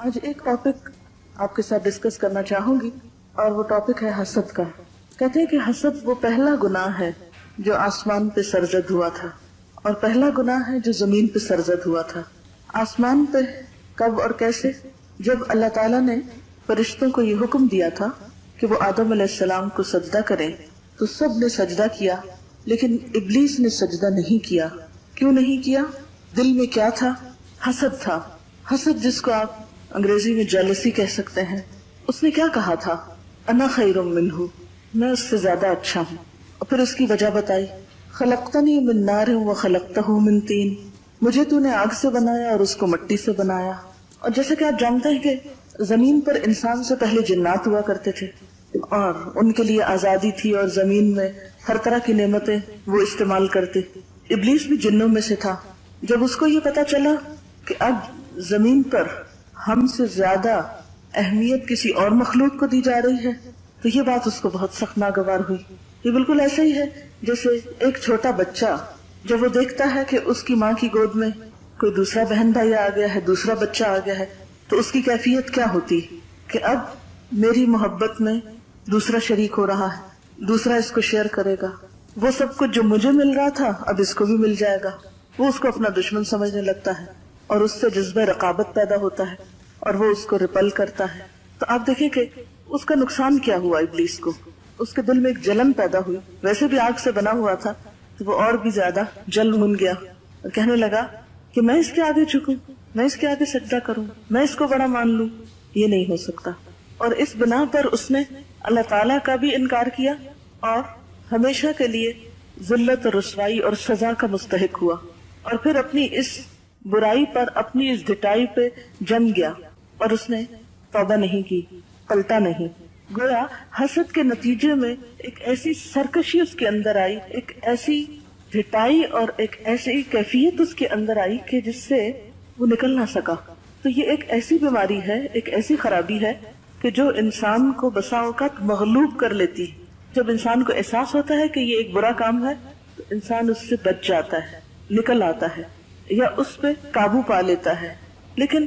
آج ایک ٹاپک آپ کے ساتھ ڈسکس کرنا چاہوں گی اور وہ ٹاپک ہے حسد کا۔ کہتے ہیں کہ حسد وہ پہلا گناہ ہے جو آسمان پہ سرزد ہوا تھا اور پہلا گناہ ہے جو زمین پہ سرزد ہوا تھا۔ آسمان پہ کب اور کیسے؟ جب اللہ تعالیٰ نے فرشتوں کو یہ حکم دیا تھا کہ وہ آدم علیہ السلام کو سجدہ کریں تو سب نے سجدہ کیا، لیکن ابلیس نے سجدہ نہیں کیا۔ کیوں نہیں کیا؟ دل میں کیا تھا؟ حسد تھا۔ حسد جس کو آپ انگریزی میں جیلسی کہہ سکتے ہیں۔ اس نے کیا کہا تھا؟ انا خیر منہ، میں اس سے زیادہ اچھا ہوں۔ اور پھر اس کی وجہ بتائی، خلقتنی من نار وخلقتہ من طین، مجھے تو نے آگ سے بنایا اور اس کو مٹی سے بنایا۔ اور جیسا کہ آپ جانتے ہیں کہ زمین پر انسان سے پہلے جنات ہوا کرتے تھے اور ان کے لیے آزادی تھی اور زمین میں ہر طرح کی نعمتیں وہ استعمال کرتے۔ ابلیس بھی جنوں میں سے تھا۔ جب اس کو یہ پتا چلا کہ اب زمین پر ہم سے زیادہ اہمیت کسی اور مخلوق کو دی جا رہی ہے تو یہ بات اس کو بہت سخت ناگوار ہوئی۔ یہ بالکل ایسا ہی ہے جیسے ایک چھوٹا بچہ جب وہ دیکھتا ہے کہ اس کی ماں کی گود میں کوئی دوسرا بہن بھائی آ گیا ہے، دوسرا بچہ آ گیا ہے، تو اس کی کیفیت کیا ہوتی کہ اب میری محبت میں دوسرا شریک ہو رہا ہے، دوسرا اس کو شیئر کرے گا، وہ سب کچھ جو مجھے مل رہا تھا اب اس کو بھی مل جائے گا۔ وہ اس کو اپنا دشمن سمجھنے لگتا ہے اور اس سے جذبہ رقابت پیدا ہوتا ہے اور وہ اس کو ریپل کرتا ہے۔ تو آپ دیکھیں کہ اس کا نقصان کیا ہوا ابلیس کو۔ اس کے دل میں ایک جلن پیدا ہوئی، ویسے بھی آگ سے بنا ہوا تھا تو وہ اور بھی زیادہ جل بھن گیا اور کہنے لگا کہ میں اس کے آگے جھکوں، میں اس کے آگے سجدہ کروں، میں اس کو بڑا مان لوں۔ یہ نہیں ہو سکتا۔ اور اس بنا پر اس نے اللہ تعالیٰ کا بھی انکار کیا اور ہمیشہ کے لیے ذلت اور رسوائی اور سزا کا مستحق ہوا، اور پھر اپنی اس برائی پر، اپنی اس ڈٹائی پہ جم گیا اور اس نے توبہ نہیں کی، پلٹا نہیں۔ گویا حسد کے نتیجے میں ایک ایسی سرکشی اس کے اندر آئی، ایک ایسی ڈٹائی اور ایک ایسی کیفیت اس کے اندر آئی کہ جس سے وہ نکل نہ سکا۔ تو یہ ایک ایسی بیماری ہے، ایک ایسی خرابی ہے کہ جو انسان کو بسا اوقات مغلوب کر لیتی ہے۔ جب انسان کو احساس ہوتا ہے کہ یہ ایک برا کام ہے تو انسان اس سے بچ جاتا ہے، نکل آتا ہے یا اس پہ قابو پا لیتا ہے۔ لیکن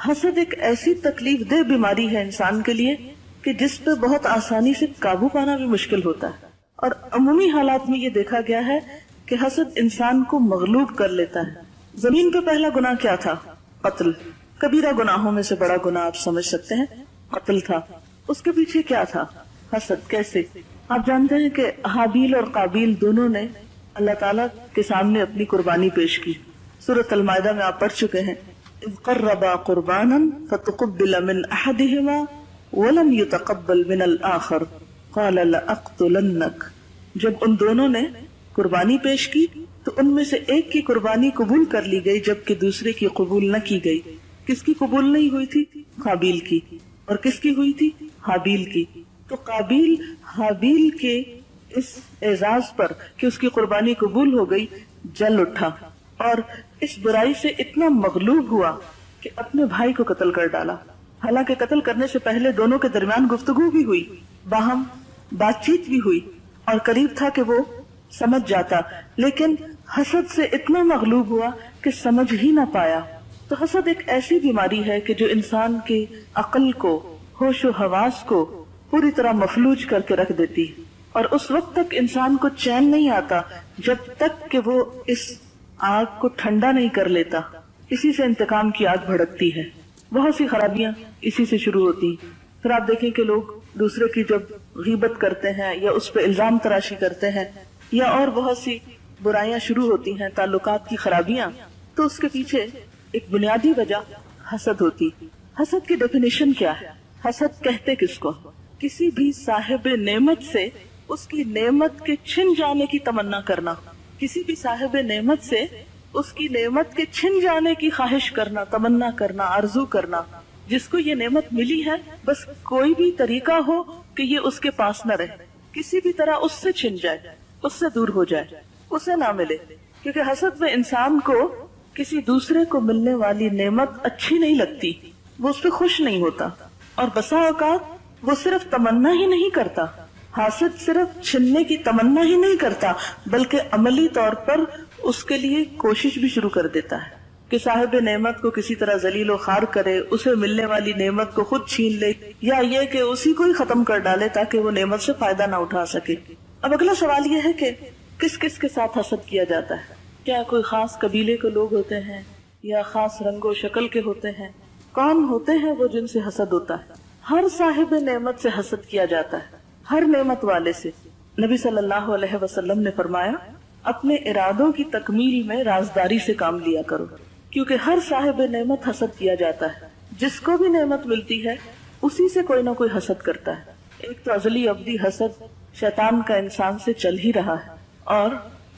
حسد ایک ایسی تکلیف دہ بیماری ہے انسان کے لیے کہ جس پہ بہت آسانی سے قابو پانا بھی مشکل ہوتا ہے۔ اور عمومی حالات میں یہ دیکھا گیا ہے کہ حسد انسان کو مغلوب کر لیتا ہے۔ زمین پہ پہلا گناہ کیا تھا؟ قتل۔ کبیرہ گناہوں میں سے بڑا گناہ آپ سمجھ سکتے ہیں، قتل تھا۔ اس کے پیچھے کیا تھا؟ حسد۔ کیسے؟ آپ جانتے ہیں کہ حابیل اور قابیل دونوں نے اللہ تعالیٰ کے سامنے اپنی قربانی پیش کی۔ سورۃ المائدہ میں آپ پڑھ چکے ہیں، اذ قربا قربانا فتقبل من احدہما ولم يتقبل من الآخر قال لأقتلنک۔ جب ان دونوں نے قربانی پیش کی تو ان میں سے ایک کی قربانی قبول کر لی گئی جبکہ دوسرے کی قبول نہ کی گئی۔ کس کی قبول نہیں ہوئی تھی؟ قابیل کی۔ اور کس کی ہوئی تھی؟ حابیل کی۔ تو قابیل حابیل کے اس اعزاز پر کہ اس کی قربانی قبول ہو گئی جل اٹھا اور اس برائی سے اتنا مغلوب ہوا کہ اپنے بھائی کو قتل کر ڈالا۔ حالانکہ قتل کرنے سے پہلے دونوں کے درمیان گفتگو بھی ہوئی، باہم بات چیت بھی ہوئی اور قریب تھا کہ وہ سمجھ جاتا، لیکن حسد سے اتنا مغلوب ہوا کہ سمجھ ہی نہ پایا۔ تو حسد ایک ایسی بیماری ہے کہ جو انسان کی عقل کو، ہوش و حواس کو پوری طرح مفلوج کر کے رکھ دیتی، اور اس وقت تک انسان کو چین نہیں آتا جب تک کہ وہ اس آگ کو ٹھنڈا نہیں کر لیتا۔ اسی سے انتقام کی آگ بھڑکتی ہے۔ بہت سی خرابیاں اسی سے شروع ہوتی۔ پھر آپ دیکھیں کہ لوگ دوسرے کی جب غیبت کرتے ہیں یا اس پہ الزام تراشی کرتے ہیں یا اور بہت سی برائیاں شروع ہوتی ہیں، تعلقات کی خرابیاں، تو اس کے پیچھے ایک بنیادی وجہ حسد ہوتی۔ حسد کی ڈیفینیشن کیا ہے؟ حسد کہتے کس کو؟ کسی بھی صاحب نعمت سے اس کی نعمت کے چھن جانے کی تمنا کرنا، کسی بھی صاحب نعمت سے اس کی نعمت کے چھن جانے کی خواہش کرنا، تمنا کرنا، آرزو کرنا۔ جس کو یہ نعمت ملی ہے بس کوئی بھی طریقہ ہو کہ یہ اس کے پاس نہ رہے، کسی بھی طرح اس سے چھن جائے، اس سے دور ہو جائے، اسے نہ ملے۔ کیونکہ حسد میں انسان کو کسی دوسرے کو ملنے والی نعمت اچھی نہیں لگتی، وہ اس پہ خوش نہیں ہوتا، اور بسا اوقات وہ صرف تمنا ہی نہیں کرتا، حاسد صرف چھننے کی تمنا ہی نہیں کرتا بلکہ عملی طور پر اس کے لیے کوشش بھی شروع کر دیتا ہے۔ کہ صاحب نعمت کو کسی طرح ذلیل و خوار کرے، اسے ملنے والی نعمت کو خود چھین لے، یا یہ کہ اسی کو ہی ختم کر ڈالے تاکہ وہ نعمت سے فائدہ نہ اٹھا سکے۔ اب اگلا سوال یہ ہے کہ کس کس کے ساتھ حسد کیا جاتا ہے؟ کیا کوئی خاص قبیلے کے لوگ ہوتے ہیں یا خاص رنگ و شکل کے ہوتے ہیں؟ کون ہوتے ہیں وہ جن سے حسد ہوتا ہے؟ ہر صاحب نعمت سے حسد کیا جاتا ہے، ہر نعمت والے سے۔ نبی صلی اللہ علیہ وسلم نے فرمایا اپنے ارادوں کی تکمیل میں رازداری سے کام لیا کرو، کیونکہ ہر صاحب نعمت حسد کیا جاتا ہے۔ جس کو بھی نعمت ملتی ہے اسی سے کوئی نہ کوئی حسد کرتا ہے۔ ایک تو ازلی ابدی حسد شیطان کا انسان سے چل ہی رہا ہے، اور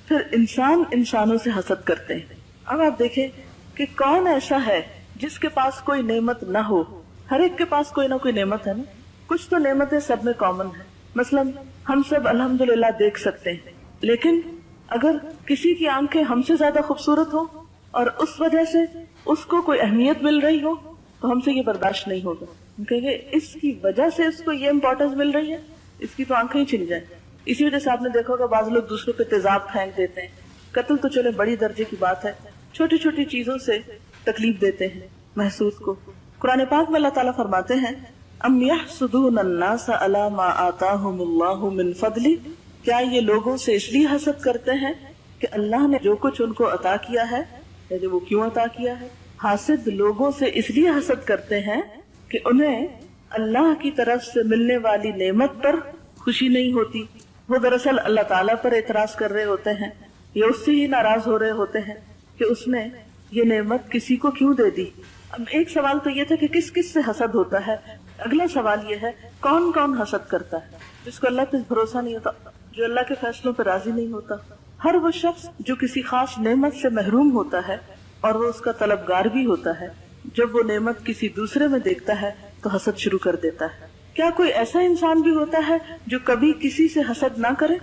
پھر انسان انسانوں سے حسد کرتے ہیں۔ اب آپ دیکھیں کہ کون ایسا ہے جس کے پاس کوئی نعمت نہ ہو؟ ہر ایک کے پاس کوئی نہ کوئی نعمت ہے نا۔ کچھ تو نعمتیں سب میں کامن ہیں، مثلا ہم سب الحمدللہ دیکھ سکتے ہیں، لیکن اگر کسی کی آنکھیں ہم سے زیادہ خوبصورت ہوں اور اس وجہ سے اس کو کوئی اہمیت مل رہی ہو تو ہم سے یہ برداشت نہیں ہوگا، ہم کہیں گے اس کی وجہ سے اس کو یہ امپورٹنس مل رہی ہے، اس کی تو آنکھیں ہی چھن جائیں۔ اسی وجہ سے آپ نے دیکھا ہوگا بعض لوگ دوسروں پہ تیزاب پھینک دیتے ہیں، قتل تو چلے بڑی درجے کی بات ہے، چھوٹی چھوٹی چیزوں سے تکلیف دیتے ہیں محسوس کو۔ قرآن پاک میں اللہ تعالیٰ فرماتے ہیں ام یحسدون الناس علی ما آتاہم اللہ من فضل، کیا یہ لوگوں سے اس لیے حسد کرتے ہیں کہ اللہ نے جو کچھ ان کو عطا کیا ہے، یعنی وہ کیوں عطا کیا ہے؟ حاسد لوگوں سے اس لیے حسد کرتے ہیں کہ انہیں اللہ کی طرف سے ملنے والی نعمت پر خوشی نہیں ہوتی، وہ دراصل اللہ تعالیٰ پر اعتراض کر رہے ہوتے ہیں یا اس سے ہی ناراض ہو رہے ہوتے ہیں کہ اس نے یہ نعمت کسی کو کیوں دے دی۔ اب ایک سوال تو یہ تھا کہ کس کس سے حسد ہوتا ہے، اگلا سوال یہ ہے کون کون حسد کرتا ہے؟ جس کو اللہ پہ بھروسہ نہیں ہوتا، جو اللہ کے فیصلوں پہ راضی نہیں ہوتا، ہر وہ شخص جو کسی خاص نعمت سے محروم ہوتا ہے اور وہ اس کا طلبگار بھی ہوتا ہے، جب وہ نعمت کسی دوسرے میں دیکھتا ہے تو حسد شروع کر دیتا ہے۔ کیا کوئی ایسا انسان بھی ہوتا ہے جو کبھی کسی سے حسد نہ کرے؟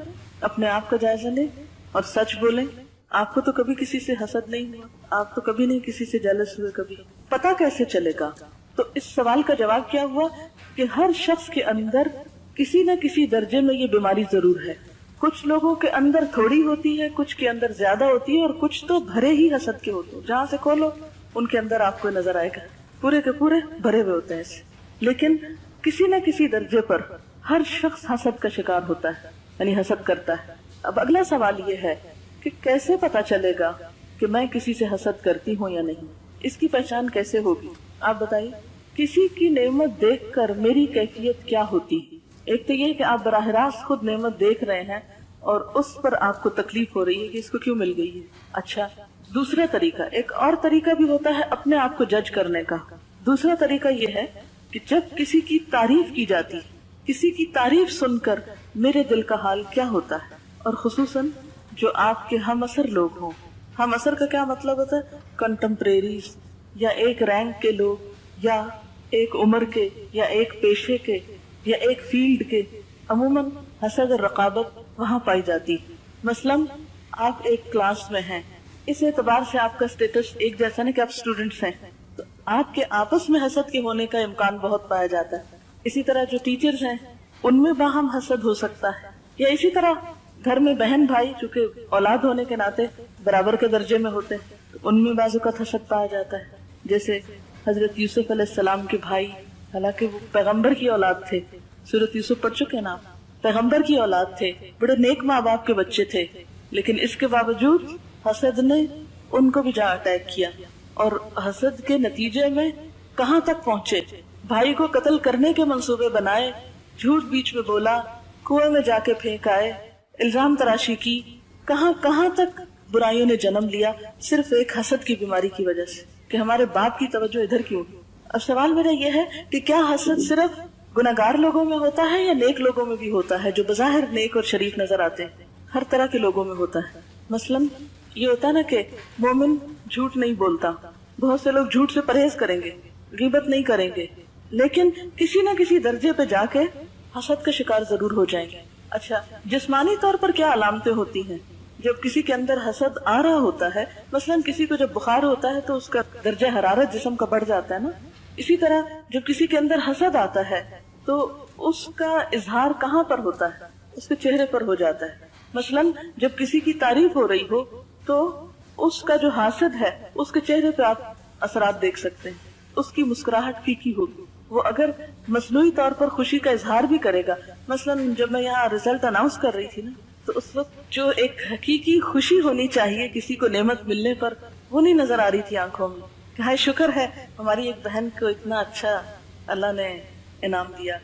اپنے آپ کا جائزہ لیں اور سچ بولیں۔ آپ کو تو کبھی کسی سے حسد نہیں ہوا، آپ تو کبھی نہیں کسی سے جیلس ہوئے، کبھی پتا کیسے چلے گا؟ تو اس سوال کا جواب کیا ہوا کہ ہر شخص کے اندر کسی نہ کسی درجے میں یہ بیماری ضرور ہے۔ کچھ لوگوں کے اندر تھوڑی ہوتی ہے، کچھ کے اندر زیادہ ہوتی ہے، اور کچھ تو بھرے ہی حسد کے ہوتے ہیں، جہاں سے کھولو ان کے اندر آپ کو نظر آئے گا پورے کے پورے بھرے ہوئے ہوتے ہیں ایسے۔ لیکن کسی نہ کسی درجے پر ہر شخص حسد کا شکار ہوتا ہے، یعنی حسد کرتا ہے۔ اب اگلا سوال یہ ہے کہ کیسے پتا چلے گا کہ میں کسی سے حسد کرتی ہوں یا نہیں؟ اس کی پہچان کیسے ہوگی؟ آپ بتائیے، کسی کی نعمت دیکھ کر میری کیفیت کیا ہوتی؟ ایک تو یہ کہ آپ براہ راست خود نعمت دیکھ رہے ہیں اور اس پر آپ کو تکلیف ہو رہی ہے کہ اس کو کیوں مل گئی ہے۔ اچھا، دوسرا طریقہ، ایک اور طریقہ بھی ہوتا ہے اپنے آپ کو جج کرنے کا۔ دوسرا طریقہ یہ ہے کہ جب کسی کی تعریف کی جاتی، کسی کی تعریف سن کر میرے دل کا حال کیا ہوتا ہے، اور خصوصاً جو آپ کے ہم اثر لوگ ہوں۔ ہم اثر کا کیا مطلب ہوتا ہے؟ کنٹمپریریز، یا ایک رینک کے لوگ، یا ایک عمر کے، یا ایک پیشے کے، یا ایک فیلڈ کے۔ عموماً حسد اور رقابت وہاں پائی جاتی۔ مثلاً آپ ایک کلاس میں ہیں، اس اعتبار سے آپ کا اسٹیٹس ایک جیسا نہیں کہ آپ اسٹوڈنٹس ہیں، تو آپ کے آپس میں حسد کے ہونے کا امکان بہت پایا جاتا ہے۔ اسی طرح جو ٹیچرز ہیں ان میں باہم حسد ہو سکتا ہے، یا اسی طرح گھر میں بہن بھائی چونکہ اولاد ہونے کے ناطے برابر کے درجے میں ہوتے ہیں، تو ان میں بعض اوقات حسد پایا جاتا ہے۔ جیسے حضرت یوسف علیہ السلام کے بھائی، حالانکہ وہ پیغمبر کی اولاد تھے، سورۃ یوسف پڑھ چکے نا، پیغمبر کی اولاد تھے، بڑے نیک ماں باپ کے بچے تھے، لیکن اس کے باوجود حسد نے ان کو بھی جا اٹیک کیا، اور حسد کے نتیجے میں کہاں تک پہنچے؟ بھائی کو قتل کرنے کے منصوبے بنائے، جھوٹ بیچ میں بولا، کنویں میں جا کے پھینک آئے، الزام تراشی کی، کہاں کہاں تک برائیوں نے جنم لیا، صرف ایک حسد کی بیماری کی وجہ سے کہ ہمارے باپ کی توجہ ادھر کیوں۔ اب سوال میرا یہ ہے کہ کیا حسد صرف گناہگار لوگوں میں ہوتا ہے یا نیک لوگوں میں بھی ہوتا ہے جو بظاہر نیک اور شریف نظر آتے ہیں؟ ہر طرح کے لوگوں میں ہوتا ہے۔ مثلاً یہ ہوتا ہے نا کہ مومن جھوٹ نہیں بولتا، بہت سے لوگ جھوٹ سے پرہیز کریں گے، غیبت نہیں کریں گے، لیکن کسی نہ کسی درجے پہ جا کے حسد کا شکار ضرور ہو جائیں گے۔ اچھا، جسمانی طور پر کیا علامتیں ہوتی ہیں جب کسی کے اندر حسد آ رہا ہوتا ہے؟ مثلاً کسی کو جب بخار ہوتا ہے تو اس کا درجہ حرارت جسم کا بڑھ جاتا ہے نا، اسی طرح جب کسی کے اندر حسد آتا ہے تو اس کا اظہار کہاں پر ہوتا ہے؟ اس کے چہرے پر ہو جاتا ہے۔ مثلاً جب کسی کی تعریف ہو رہی ہو تو اس کا جو حاسد ہے اس کے چہرے پہ آپ اثرات دیکھ سکتے ہیں، اس کی مسکراہٹ پھیکی ہوگی. وہ اگر مصنوعی طور پر خوشی کا اظہار بھی کرے گا، مثلا جب میں یہاں رزلٹ اناؤنس کر رہی تھی نا، تو اس وقت جو ایک حقیقی خوشی ہونی چاہیے کسی کو نعمت ملنے پر، وہ نہیں نظر آ رہی تھی آنکھوں میں کہ ہائے شکر ہے ہماری ایک بہن کو اتنا اچھا اللہ نے انعام دیا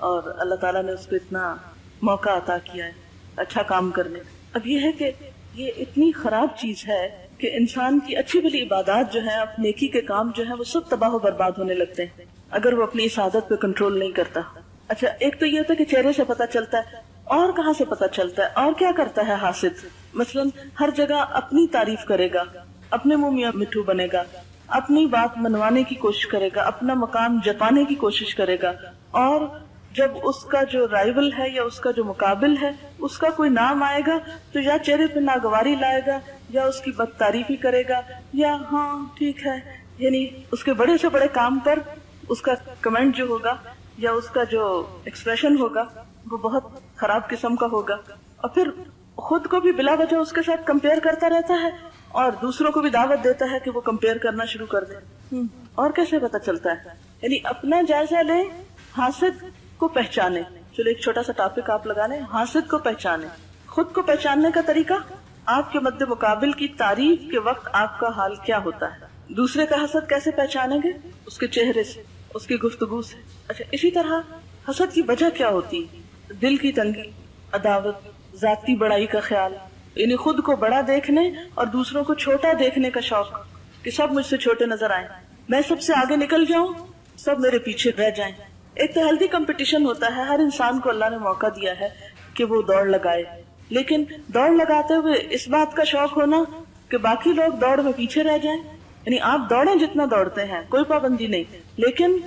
اور اللہ تعالیٰ نے اس کو اتنا موقع عطا کیا ہے اچھا کام کرنے. اب یہ ہے کہ یہ اتنی خراب چیز ہے کہ انسان کی اچھی بھلی عبادات جو ہیں، اپنے نیکی کے کام جو ہیں، وہ سب تباہ و برباد ہونے لگتے ہیں اگر وہ اپنی اس عادت پہ کنٹرول نہیں کرتا. اچھا، ایک تو یہ ہوتا ہے کہ چہرے سے پتہ چلتا ہے، اور کہاں سے پتہ چلتا ہے، اور کیا کرتا ہے حاسد؟ مثلا ہر جگہ اپنی تعریف کرے گا، اپنے منہ میاں مٹھو بنے گا، اپنی بات منوانے کی کوشش کرے گا، اپنا مقام جتانے کی کوشش کرے گا، اور جب اس کا جو رائیول ہے یا اس کا جو مقابل ہے اس کا کوئی نام آئے گا تو یا چہرے پہ ناگواری لائے گا یا اس کی بد تعریفی کرے گا یا ہاں ٹھیک ہے، یعنی اس کے بڑے سے بڑے کام پر اس کا کمنٹ جو ہوگا یا اس کا جو ایکسپریشن ہوگا وہ بہت خراب قسم کا ہوگا. اور پھر خود کو بھی بلا وجہ اس کے ساتھ کمپیئر کرتا رہتا ہے اور دوسروں کو بھی دعوت دیتا ہے کہ وہ کمپیئر کرنا شروع کر دیں. اور کیسے پتہ چلتا ہے؟ یعنی اپنا جائزہ لیں، حاسد کو پہچانے. چلو ایک چھوٹا سا ٹاپک آپ لگا لیں، حاسد کو پہچانے. خود کو پہچاننے کا طریقہ، آپ کے مد مقابل کی تعریف کے وقت آپ کا حال کیا ہوتا ہے. دوسرے کا حسد کیسے پہچانیں گے؟ اس کے چہرے سے، اس کی گفتگو سے. اچھا، اسی طرح حسد کی وجہ کیا ہوتی؟ دل کی تنگی، عداوت، ذاتی بڑائی کا خیال، یعنی خود کو بڑا دیکھنے اور دوسروں کو چھوٹا دیکھنے کا شوق کہ سب مجھ سے چھوٹے نظر آئیں، میں سب سے آگے نکل جاؤں، سب میرے پیچھے رہ جائیں. ایک تو ہیلتھی کمپٹیشن ہوتا ہے، ہر انسان کو اللہ نے موقع دیا ہے کہ وہ دوڑ لگائے، لیکن دوڑ لگاتے ہوئے اس بات کا شوق ہونا کہ باقی لوگ دوڑ میں پیچھے رہ جائیں. یعنی آپ دوڑیں جتنا دوڑتے ہیں، کوئی پابندی نہیں، لیکن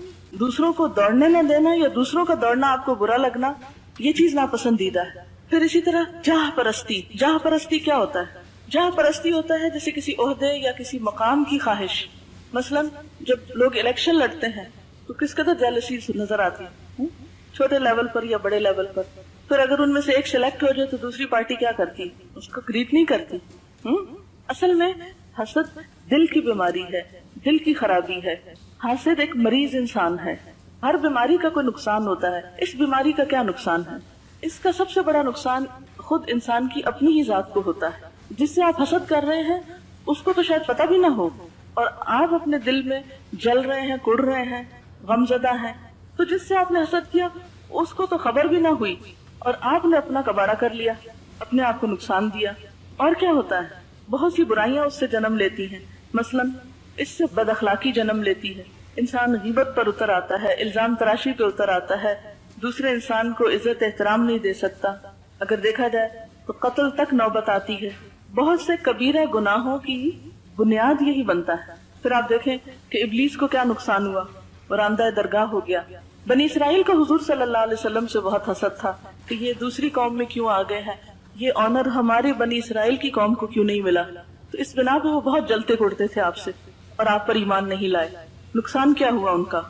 دوسروں کو دوڑنے نہ دینا یا دوسروں کا دوڑنا آپ کو برا لگنا، یہ چیز ناپسندیدہ ہے. پھر اسی طرح جاہ پرستی. جاہ پرستی کیا ہوتا ہے؟ جاہ پرستی ہوتا ہے جیسے کسی عہدے یا کسی مقام کی خواہش. مثلا جب لوگ الیکشن لڑتے ہیں تو کس قدر جیلسی نظر آتی ہے، چھوٹے لیول پر یا بڑے لیول پر. پھر اگر ان میں سے ایک سلیکٹ ہو جائے تو دوسری پارٹی کیا کرتی؟ اس کو گریٹ نہیں کرتی. اصل میں حسد دل کی بیماری ہے، دل کی خرابی ہے. حاسد ایک مریض انسان ہے. ہر بیماری کا کوئی نقصان ہوتا ہے. اس بیماری کا کیا نقصان ہے؟ اس کا سب سے بڑا نقصان خود انسان کی اپنی ہی ذات کو ہوتا ہے. جس سے آپ حسد کر رہے ہیں اس کو تو شاید پتہ بھی نہ ہو، اور آپ اپنے دل میں جل رہے ہیں، کڑ رہے ہیں، غمزدہ ہیں. تو جس سے آپ نے حسد کیا اس کو تو خبر بھی نہ ہوئی اور آپ نے اپنا کباڑہ کر لیا، اپنے آپ کو نقصان دیا. اور کیا ہوتا ہے؟ بہت سی برائیاں اس سے جنم لیتی ہیں. مثلا اس سے بد اخلاقی جنم لیتی ہے. انسان غیبت پر اتر آتا ہے، الزام تراشی پہ اتر آتا ہے، دوسرے انسان کو عزت احترام نہیں دے سکتا. اگر دیکھا جائے تو قتل تک نوبت آتی ہے. بہت سے کبیرہ گناہوں کی بنیاد یہی بنتا ہے. پھر آپ دیکھیں کہ ابلیس کو کیا نقصان ہوا، برآمدہ درگاہ ہو گیا. بنی اسرائیل کو حضور صلی اللہ علیہ وسلم سے بہت حسد تھا کہ یہ دوسری قوم میں کیوں آ گئے ہیں، یہ آنر ہماری بنی اسرائیل کی قوم کو کیوں نہیں ملا. تو اس بنا پہ وہ بہت جلتے کڑتے تھے آپ سے اور آپ پر ایمان نہیں لائے. نقصان کیا ہوا ان کا؟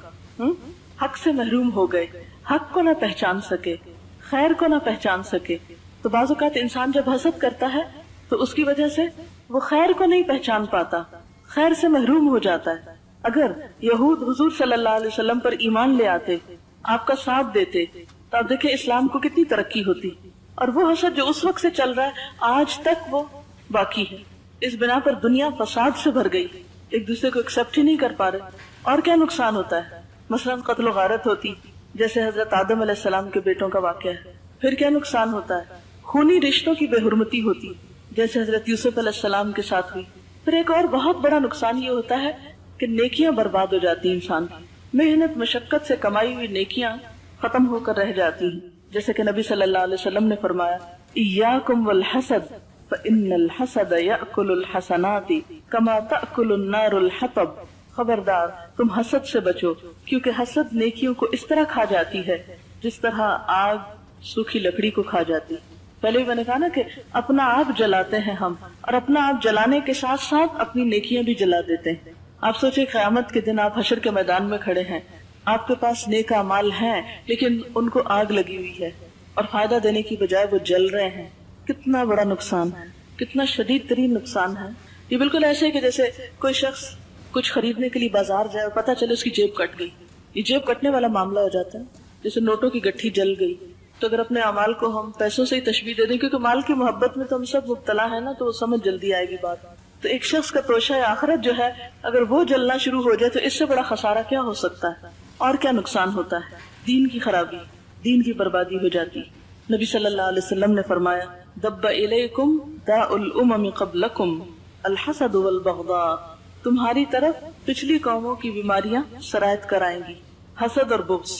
حق سے محروم ہو گئے، حق کو نہ پہچان سکے، خیر کو نہ پہچان سکے. تو بعض اوقات انسان جب حسد کرتا ہے تو اس کی وجہ سے وہ خیر کو نہیں پہچان پاتا، خیر سے محروم ہو جاتا ہے. اگر یہود حضور صلی اللہ علیہ وسلم پر ایمان لے آتے، آپ کا ساتھ دیتے، تو آپ دیکھیں اسلام کو کتنی ترقی ہوتی. اور وہ حسد جو اس وقت سے چل رہا ہے آج تک وہ باقی ہے. اس بنا پر دنیا فساد سے بھر گئی، ایک دوسرے کو ایکسپٹ ہی نہیں کر پا رہے. اور کیا نقصان ہوتا ہے؟ مثلا قتل و غارت ہوتی، جیسے حضرت آدم علیہ السلام کے بیٹوں کا واقعہ ہے. پھر کیا نقصان ہوتا ہے؟ خونی رشتوں کی بے حرمتی ہوتی، جیسے حضرت یوسف علیہ السلام کے ساتھ ہوئی. پھر ایک اور بہت بڑا نقصان یہ ہوتا ہے کہ نیکیاں برباد ہو جاتی. انسان محنت مشقت سے کمائی ہوئی نیکیاں ختم ہو کر رہ جاتی ہیں. جیسے کہ نبی صلی اللہ علیہ وسلم نے فرمایا، ایاکم والحسد فإن الحسد یأکل الحسنات کما تأکل النار الحطب. خبردار تم حسد سے بچو، کیونکہ حسد نیکیوں کو اس طرح کھا جاتی ہے جس طرح آگ سوکھی لکڑی کو کھا جاتی. پہلے بھی میں نے کہا نا کہ اپنا آپ جلاتے ہیں ہم، اور اپنا آپ جلانے کے ساتھ ساتھ اپنی نیکیاں بھی جلا دیتے ہیں. آپ سوچیں قیامت کے دن آپ حشر کے میدان میں کھڑے ہیں، آپ کے پاس نیک اعمال ہیں لیکن ان کو آگ لگی ہوئی ہے اور فائدہ دینے کی بجائے وہ جل رہے ہیں. کتنا بڑا نقصان ہے، کتنا شدید ترین نقصان ہے. یہ بالکل ایسے ہے کہ جیسے کوئی شخص کچھ خریدنے کے لیے بازار جائے اور پتہ چلے اس کی جیب کٹ گئی. یہ جیب کٹنے والا معاملہ ہو جاتا ہے. جیسے نوٹوں کی گٹھی جل گئی. تو اگر اپنے اعمال کو ہم پیسوں سے ہی تشبیہ دے دیں، کیونکہ مال کی محبت میں تو ہم سب مبتلا ہے نا، تو وہ سمجھ جلدی آئے گی بات. تو ایک شخص کا توشہ آخرت جو ہے اگر وہ جلنا شروع ہو جائے تو اس سے بڑا خسارہ کیا ہو سکتا ہے، اور کیا نقصان ہوتا ہے. دین کی خرابی، دین کی بربادی ہو جاتی. نبی صلی اللہ علیہ وسلم نے فرمایا دب الیکم داء الامم قبلکم الحسد والبغضاء، تمہاری طرف پچھلی قوموں کی بیماریاں سرایت کرائیں گی. حسد اور بغض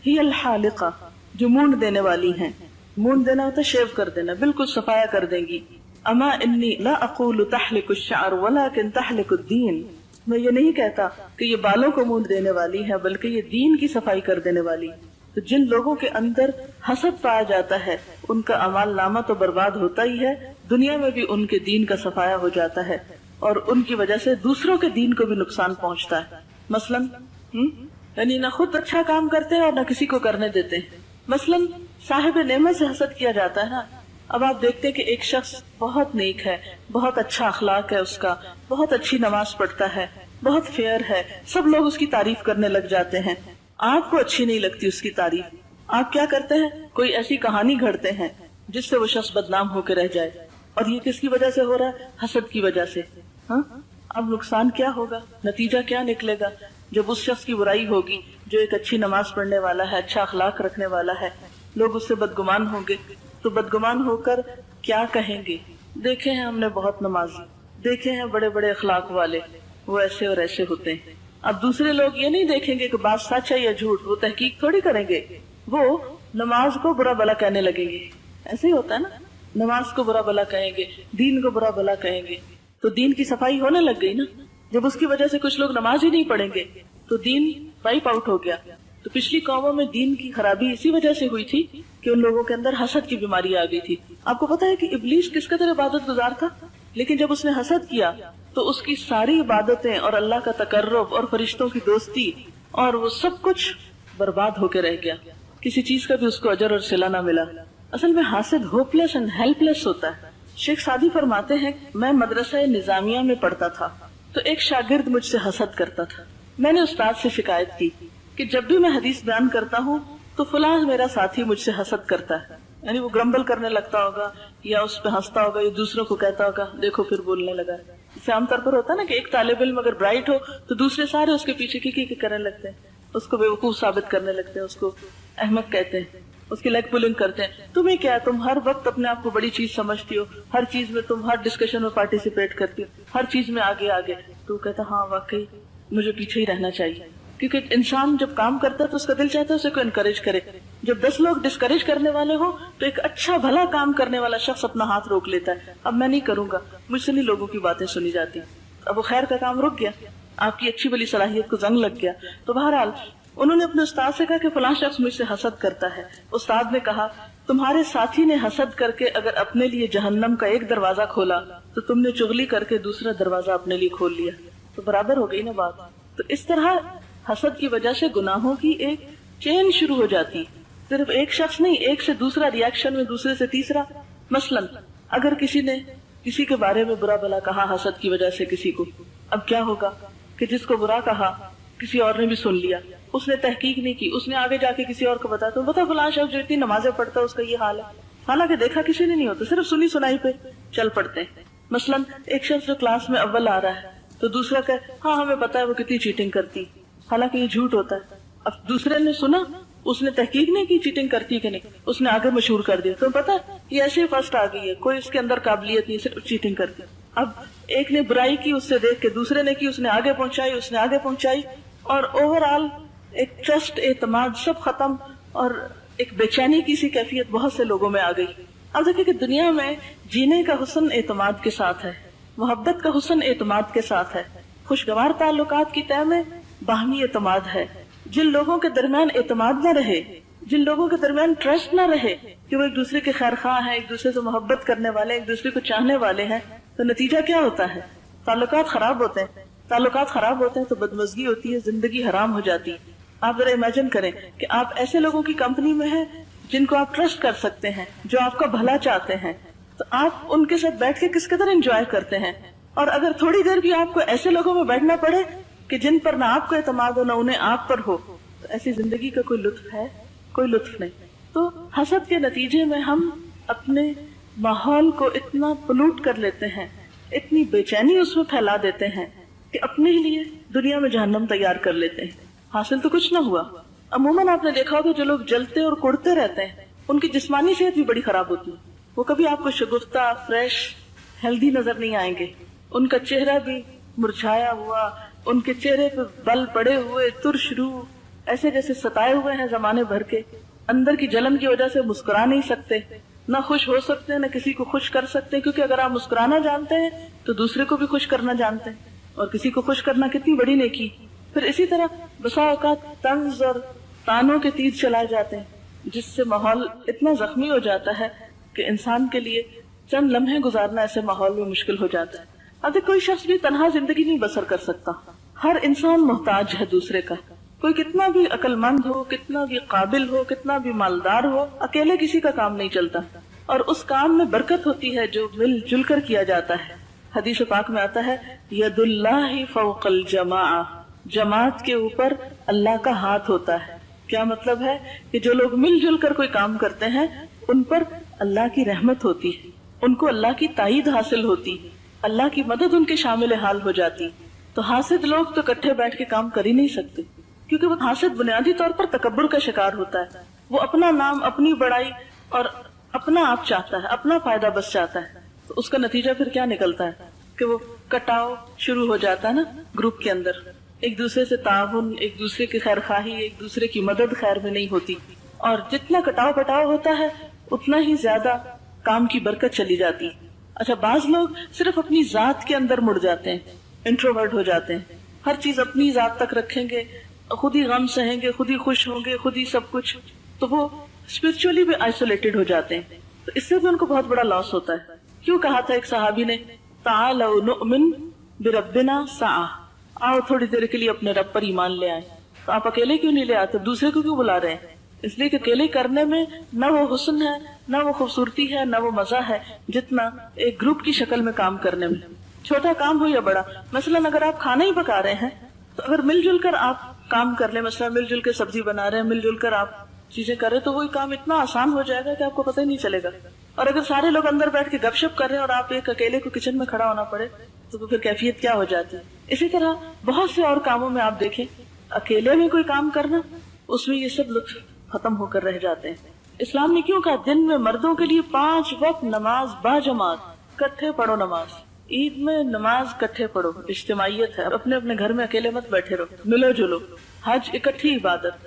ہی الحالقہ، جو مونڈ دینے والی ہیں. مونڈ دینا ہوتا ہے شیو کر دینا، بالکل صفایا کر دیں گی. اما انی لا اقول تحلق الشعر ولكن تحلق الدین، میں یہ نہیں کہتا کہ یہ بالوں کو مونڈ دینے والی ہے، بلکہ یہ دین کی صفائی کر دینے والی. تو جن لوگوں کے اندر حسد پایا جاتا ہے ان کا اعمال نامہ تو برباد ہوتا ہی ہے، دنیا میں بھی ان کے دین کا صفایا ہو جاتا ہے، اور ان کی وجہ سے دوسروں کے دین کو بھی نقصان پہنچتا ہے. مثلاً یعنی نہ خود اچھا کام کرتے ہیں اور نہ کسی کو کرنے دیتے ہیں. مثلاً صاحب نعمت سے حسد کیا جاتا ہے نا. اب آپ دیکھتے ہیں کہ ایک شخص بہت نیک ہے، بہت اچھا اخلاق ہے اس کا، بہت اچھی نماز پڑھتا ہے، بہت فیئر ہے، سب لوگ اس کی تعریف کرنے لگ جاتے ہیں. آپ کو اچھی نہیں لگتی اس کی تعریف. آپ کیا کرتے ہیں؟ کوئی ایسی کہانی گھڑتے ہیں جس سے وہ شخص بدنام ہو کے رہ جائے. اور یہ کس کی وجہ سے ہو رہا ہے؟ حسد کی وجہ سے. اب نقصان کیا ہوگا، نتیجہ کیا نکلے گا جب اس شخص کی برائی ہوگی جو ایک اچھی نماز پڑھنے والا ہے، اچھا اخلاق رکھنے والا ہے. لوگ اس سے بدگمان ہوں گے تو بدگمان ہو کر کیا کہیں گے؟ دیکھے ہیں ہم نے بہت نمازی، دیکھے ہیں بڑے بڑے اخلاق والے، وہ ایسے اور ایسے ہوتے ہیں. اب دوسرے لوگ یہ نہیں دیکھیں گے کہ بات سچ ہے یا جھوٹ، وہ تحقیق تھوڑی کریں گے، وہ نماز کو برا بلا کہنے لگیں گے. ایسے ہی ہوتا ہے نا، نماز کو برا بلا کہیں گے، دین کو برا بلا کہیں گے. تو دین کی صفائی ہونے لگ گئی نا. جب اس کی وجہ سے کچھ لوگ نماز ہی نہیں پڑھیں گے تو دین وائپ آؤٹ ہو گیا. تو پچھلی قوموں میں دین کی خرابی اسی وجہ سے ہوئی تھی کہ ان لوگوں کے اندر حسد کی بیماری آ گئی تھی. آپ کو پتا ہے کہ ابلیس کس قدر عبادت گزار تھا، لیکن جب اس نے حسد کیا تو اس کی ساری عبادتیں اور اللہ کا تقرب اور فرشتوں کی دوستی اور وہ سب کچھ برباد ہو کے رہ گیا. کسی چیز کا بھی اس کو اجر اور صلہ نہ ملا. اصل میں حاسد ہوپلیس اینڈ ہیلپ لیس ہوتا ہے. شیخ سعدی فرماتے ہیں میں مدرسہ نظامیہ میں پڑھتا تھا تو ایک شاگرد مجھ سے حسد کرتا تھا. میں نے استاد سے شکایت کی کہ جب بھی میں حدیث بیان کرتا ہوں تو فلاں میرا ساتھی مجھ سے حسد کرتا ہے. یعنی وہ گرمبل کرنے لگتا ہوگا یا اس پہ ہنستا ہوگا یا دوسروں کو کہتا ہوگا دیکھو پھر بولنے لگا. اسے عام طور پر ہوتا ہے نا کہ ایک طالب علم اگر برائٹ ہو تو دوسرے سارے اس کے پیچھے کی کرنے لگتے ہیں، اس کو بیوقوف ثابت کرنے لگتے ہیں، اس کو احمق کہتے ہیں، اس کی لیگ پولنگ کرتے ہیں. تمہیں کیا، تم ہر وقت اپنے آپ کو بڑی چیز سمجھتی ہو، ہر چیز میں تم ہر ڈسکشن میں پارٹیسپیٹ کرتی ہو، ہر چیز میں آگے آگے. تو کہتا ہاں واقعی مجھے پیچھے ہی رہنا چاہیے. کیونکہ انسان جب کام کرتا ہے تو اس کا دل چاہتا ہے اسے کو انکریج کرے. جب 10 لوگ ڈسکریج کرنے والے ہوں تو ایک اچھا بھلا کام کرنے والا شخص اپنا ہاتھ روک لیتا ہے، اب میں نہیں کروں گا، مجھ سے نہیں لوگوں کی باتیں سنی جاتی. اب وہ خیر کا کام رک گیا، آپ کی اچھی بلی صلاحیت کو زنگ لگ گیا. تو بہرحال انہوں نے اپنے استاد سے کہا کہ فلاں شخص مجھ سے حسد کرتا ہے. استاد نے کہا تمہارے ساتھی نے حسد کر کے اگر اپنے لیے جہنم کا ایک دروازہ کھولا تو تم نے چغلی کر کے دوسرا دروازہ اپنے لیے کھول لیا. تو برابر ہو گئی نا بات. تو اس طرح حسد کی وجہ سے گناہوں کی ایک چین شروع ہو جاتی. صرف ایک شخص نہیں، ایک سے دوسرا ریاکشن میں، دوسرے سے تیسرا. مثلاً اگر کسی نے کسی کے بارے میں برا بلا کہا حسد کی وجہ سے کسی کو، اب کیا ہوگا کہ جس کو برا کہا کسی اور نے بھی سن لیا، اس نے تحقیق نہیں کی، اس نے آگے جا کے کسی اور کو بتایا تو بتا فلاں شخص جو اتنی نمازیں پڑھتا ہے اس کا یہ حال ہے. حالانکہ دیکھا کسی نے نہیں ہوتا، صرف سنی سنائی پہ چل پڑتے ہیں. مثلاً ایک شخص جو کلاس میں اول آ رہا ہے تو دوسرا کہ ہاں ہمیں پتا ہے وہ کتنی چیٹنگ کرتی، حالانکہ یہ جھوٹ ہوتا ہے. اب دوسرے نے سنا، اس نے تحقیق نہیں کی چیٹنگ کرتی کہ نہیں، اس نے آگے مشہور کر دیا. تو پتا یہ ایسے ہی فرسٹ آ گئی ہے، کوئی اس کے اندر قابلیت نہیں، صرف چیٹنگ کرتی. اب ایک نے برائی کی اس سے دیکھ کے، دوسرے نے کی، اس نے آگے پہنچائی، اس نے آگے پہنچائی، اور اوور آل ایک ٹرسٹ، اعتماد سب ختم، اور ایک بے چینی کی سی کیفیت بہت سے لوگوں میں آ گئی. اب دیکھیں کہ دنیا میں جینے کا حسن اعتماد کے ساتھ ہے، محبت کا حسن اعتماد کے ساتھ ہے، خوشگوار تعلقات کی طے میں باہمی اعتماد ہے. جن لوگوں کے درمیان اعتماد نہ رہے، جن لوگوں کے درمیان ٹرسٹ نہ رہے کہ وہ ایک دوسرے کے خیر خواہ ہیں، ایک دوسرے سے محبت کرنے والے، ایک دوسرے کو چاہنے والے ہیں، تو نتیجہ کیا ہوتا ہے؟ تعلقات خراب ہوتے ہیں. تعلقات خراب ہوتے ہیں تو بدمزگی ہوتی ہے، زندگی حرام ہو جاتی ہے. آپ ذرا امیجن کریں کہ آپ ایسے لوگوں کی کمپنی میں ہیں جن کو آپ ٹرسٹ کر سکتے ہیں، جو آپ کا بھلا چاہتے ہیں، تو آپ ان کے ساتھ بیٹھ کے کس قدر انجوائے کرتے ہیں. اور اگر تھوڑی دیر بھی آپ کو ایسے لوگوں میں بیٹھنا پڑے کہ جن پر نہ آپ کو اعتماد ہو نہ انہیں آپ پر ہو، تو ایسی زندگی کا کوئی لطف ہے؟ کوئی لطف نہیں. تو حسد کے نتیجے میں ہم اپنے ماحول کو اتنا پلوٹ کر لیتے ہیں، اتنی بے چینی اس میں پھیلا دیتے ہیں کہ اپنے لیے دنیا میں جہنم تیار کر لیتے ہیں. حاصل تو کچھ نہ ہوا. عموماً آپ نے دیکھا ہوگا جو لوگ جلتے اور کڑتے رہتے ہیں ان کی جسمانی صحت بھی بڑی خراب ہوتی ہے. وہ کبھی آپ کو شگفتہ، فریش، ہیلدی نظر نہیں آئیں گے. ان کا چہرہ بھی مرجھایا ہوا، ان کے چہرے پہ بل پڑے ہوئے، ترش روح، ایسے جیسے ستائے ہوئے ہیں زمانے بھر کے. اندر کی جلن کی وجہ سے مسکرا نہیں سکتے، نہ خوش ہو سکتے نہ کسی کو خوش کر سکتے، کیونکہ اگر آپ مسکرانا جانتے ہیں تو دوسرے کو بھی خوش کرنا جانتے ہیں، اور کسی کو خوش کرنا کتنی بڑی نیکی. پھر اسی طرح بسا اوقات طنز اور تانوں کے تیر چلائے جاتے ہیں، جس سے ماحول اتنا زخمی ہو جاتا ہے کہ انسان کے لیے چند لمحے گزارنا ایسے ماحول میں مشکل ہو جاتا ہے. اب کوئی شخص بھی تنہا زندگی نہیں بسر کر سکتا. ہر انسان محتاج ہے دوسرے کا. کوئی کتنا بھی عقل مند ہو، کتنا بھی قابل ہو، کتنا بھی مالدار ہو، اکیلے کسی کا کام نہیں چلتا. اور اس کام میں برکت ہوتی ہے جو مل جل کر کیا جاتا ہے. حدیث پاک میں آتا ہے ید اللہ فوق الجماع، جماعت کے اوپر اللہ کا ہاتھ ہوتا ہے. کیا مطلب ہے؟ کہ جو لوگ مل جل کر کوئی کام کرتے ہیں ان پر اللہ کی رحمت ہوتی ہے، ان کو اللہ کی تائید حاصل ہوتی، اللہ کی مدد ان کے شامل حال ہو جاتی. تو حاسد لوگ تو اکٹھے بیٹھ کے کام کر ہی نہیں سکتے، کیونکہ وہ حاسد بنیادی طور پر تکبر کا شکار ہوتا ہے. وہ اپنا نام، اپنی بڑائی اور اپنا آپ چاہتا ہے، اپنا فائدہ بس چاہتا ہے. تو اس کا نتیجہ پھر کیا نکلتا ہے کہ وہ کٹاؤ شروع ہو جاتا ہے نا گروپ کے اندر. ایک دوسرے سے تعاون، ایک دوسرے کی خیر خواہی، ایک دوسرے کی مدد خیر میں نہیں ہوتی. اور جتنا کٹاؤ پٹاؤ ہوتا ہے اتنا ہی زیادہ کام کی برکت چلی جاتی. اچھا، بعض لوگ صرف اپنی ذات کے اندر مڑ جاتے ہیں، انٹروورٹ ہو جاتے ہیں، ہر چیز اپنی ذات تک رکھیں گے، خود ہی غم سہیں گے، خود ہی خوش ہوں گے، خود ہی سب کچھ. تو وہ اسپرچولی بھی آئسولیٹڈ ہو جاتے ہیں. تو اس سے بھی ان کو بہت بڑا لاس ہوتا ہے. کیوں کہا تھا ایک صحابی نے تعالوا نؤمن بربنا ساعہ، آؤ تھوڑی دیر کے لیے اپنے رب پر ایمان لے آئیں. تو آپ اکیلے کیوں نہیں لے آتے؟ دوسرے کو کیوں بلا رہے ہیں؟ اس لیے کہ اکیلے کرنے میں نہ وہ حسن ہے، نہ وہ خوبصورتی ہے، نہ وہ مزہ ہے جتنا ایک گروپ کی شکل میں کام کرنے میں. چھوٹا کام ہو یا بڑا، مثلاً اگر آپ کھانا ہی پکا رہے ہیں تو اگر مل جل کر آپ کام کر لیں، مثلا مل جل کے سبزی بنا رہے ہیں، مل جل کر آپ چیزیں کر رہے ہیں، تو وہی کام اتنا آسان ہو جائے گا کہ آپ کو پتہ ہی نہیں چلے گا. اور اگر سارے لوگ اندر بیٹھ کے گپ شپ کر رہے ہیں اور آپ ایک اکیلے کو کچن میں کھڑا ہونا پڑے تو پھر کیفیت کیا ہو جاتی ہے. اسی طرح بہت سے اور کاموں میں آپ دیکھیں، اکیلے میں کوئی کام کرنا، اس میں یہ سب لطف ختم ہو کر رہ جاتے ہیں. اسلام نے کیوں کہا دن میں مردوں کے لیے 5 وقت نماز با جماعت، کٹھے پڑھو نماز. عید میں نماز کٹھے پڑھو، اجتماعیت ہے. اپنے اپنے گھر میں اکیلے مت بیٹھے رہو، ملو جلو. حج اکٹھی عبادت،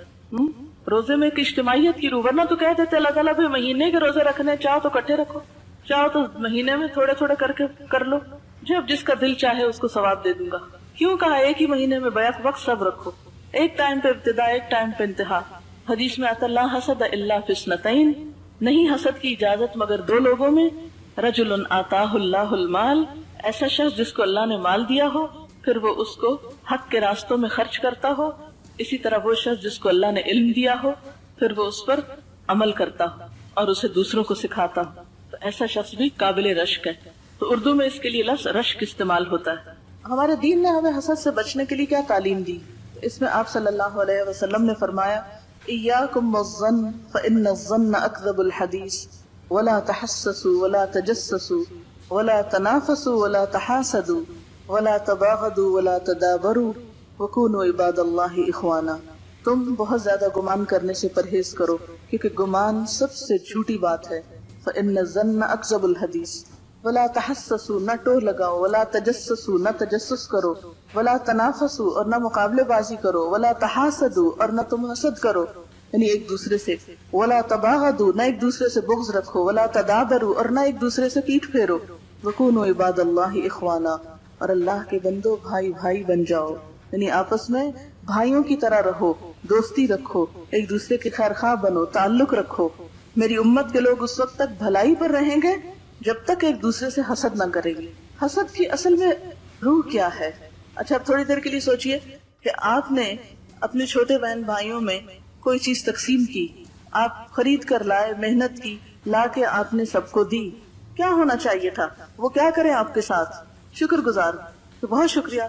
روزے میں ایک اجتماعیت کی روح. ورنہ تو کہہ دیتے اللہ تعالیٰ بھی مہینے کے روزے رکھنے، چاہو تو کٹھے رکھو، چاہو تو مہینے میں تھوڑے تھوڑے کر کے کر لو، جب جس کا دل چاہے اس کو ثواب دے دوں گا. کیوں کہا ایک ہی مہینے میں بیک وقت سب رکھو، ایک ٹائم پہ ابتدا، ایک ٹائم پہ انتہا. حدیث میں آتا لا حسد الا فی اثنتین، نہیں حسد کی اجازت مگر 2 لوگوں میں. رجل آتاہ اللہ المال، ایسا شخص جس کو اللہ نے مال دیا ہو پھر وہ اس کو حق کے راستوں میں خرچ کرتا ہو. اسی طرح وہ شخص جس کو اللہ نے علم دیا ہو پھر وہ اس پر عمل کرتا ہو اور اسے دوسروں کو سکھاتا ہو، تو ایسا شخص بھی قابل رشک ہے. تو اردو میں اس کے لیے لفظ رشک استعمال ہوتا ہے. ہمارے دین نے ہمیں حسد سے بچنے کے لیے کیا تعلیم دی؟ اس میں آپ صلی اللہ علیہ وسلم نے فرمایا ایاکم والظن فإن الظن اکذب الحدیث ولا تحسسوا ولا تجسسوا ولا تنافسوا ولا تحاسدوا ولا تباغضوا ولا تدابروا وکونوا عباد اللہ اخوانا. تم بہت زیادہ گمان کرنے سے پرہیز کرو کیونکہ گمان سب سے جھوٹی بات ہے. فإن الظن اکذب الحدیث ولا تحسسوا، نہ ٹوہ لگاؤ، ولا تجسسوا، نہ تجسس کرو، ولا تنافسوا، اور نہ مقابلے بازی کرو، ولا تحاسدوا، اور نہ تم حسد کرو یعنی ایک دوسرے سے، ولا تباغضوا، نہ ایک دوسرے سے بغض رکھو، ولا تدابروا، اور نہ ایک دوسرے سے پیٹھ پھیرو. وکونوا عباد اللہ اخوانا، اور اللہ کے بندو بھائی بھائی بن جاؤ، یعنی آپس میں بھائیوں کی طرح رہو، دوستی رکھو، ایک دوسرے کے خیر خواہ بنو، تعلق رکھو. میری امت کے لوگ اس وقت تک بھلائی پر رہیں گے جب تک ایک دوسرے سے حسد نہ کریں گے. حسد کی اصل میں روح کیا ہے؟ اچھا اب تھوڑی دیر کے لیے سوچئے کہ آپ نے اپنے چھوٹے بہن بھائیوں میں کوئی چیز تقسیم کی، آپ خرید کر لائے، محنت کی، لا کے آپ نے سب کو دی. کیا ہونا چاہیے تھا؟ وہ کیا کریں آپ کے ساتھ؟ شکر گزار کہ بہت شکریہ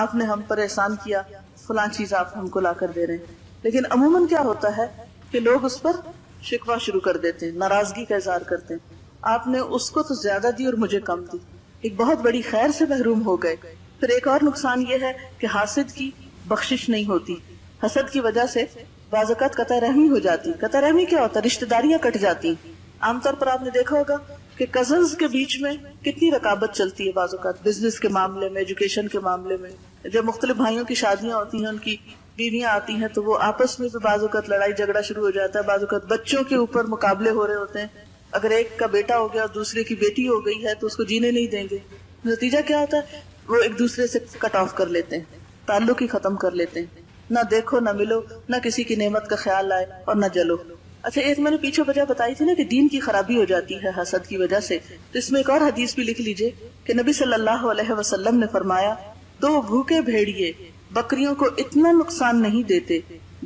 آپ نے ہم پر احسان کیا، فلاں چیز آپ ہم کو لا کر دے رہے ہیں. لیکن عموماً کیا ہوتا ہے کہ لوگ اس پر شکوہ شروع کر دیتے ہیں، ناراضگی کا اظہار کرتے ہیں، آپ نے اس کو تو زیادہ دی اور مجھے کم دی، ایک بہت بڑی خیر سے محروم ہو گئے. پھر ایک اور نقصان یہ ہے کہ حاسد کی بخشش نہیں ہوتی. حسد کی وجہ سے بعض اوقات قطع رحمی ہو جاتی. قطع رحمی کیا ہوتا ہے؟ رشتہ داریاں کٹ جاتی. عام طور پر آپ نے دیکھا ہوگا کہ کزنز کے بیچ میں کتنی رقابت چلتی ہے بعض اوقات، بزنس کے معاملے میں، ایجوکیشن کے معاملے میں. جب مختلف بھائیوں کی شادیاں ہوتی ہیں، ان کی بیویاں آتی ہیں، تو وہ آپس میں بھی بعض اوقات لڑائی جھگڑا شروع ہو جاتا ہے. بعض اوقات بچوں کے اوپر مقابلے ہو رہے ہوتے ہیں. اگر ایک کا بیٹا ہو گیا اور دوسرے کی بیٹی ہو گئی ہے تو اس کو جینے نہیں دیں گے. نتیجہ کیا ہوتا ہے؟ وہ ایک دوسرے سے کٹ آف کر لیتے ہیں، تعلق ہی ختم کر لیتے ہیں. نہ دیکھو، نہ ملو، نہ کسی کی نعمت کا خیال آئے اور نہ جلو. اچھا، ایک میں نے پیچھے وجہ بتائی تھی نا کہ دین کی خرابی ہو جاتی ہے حسد کی وجہ سے، تو اس میں ایک اور حدیث بھی لکھ لیجئے کہ نبی صلی اللہ علیہ وسلم نے فرمایا 2 بھوکے بھیڑیے بکریوں کو اتنا نقصان نہیں دیتے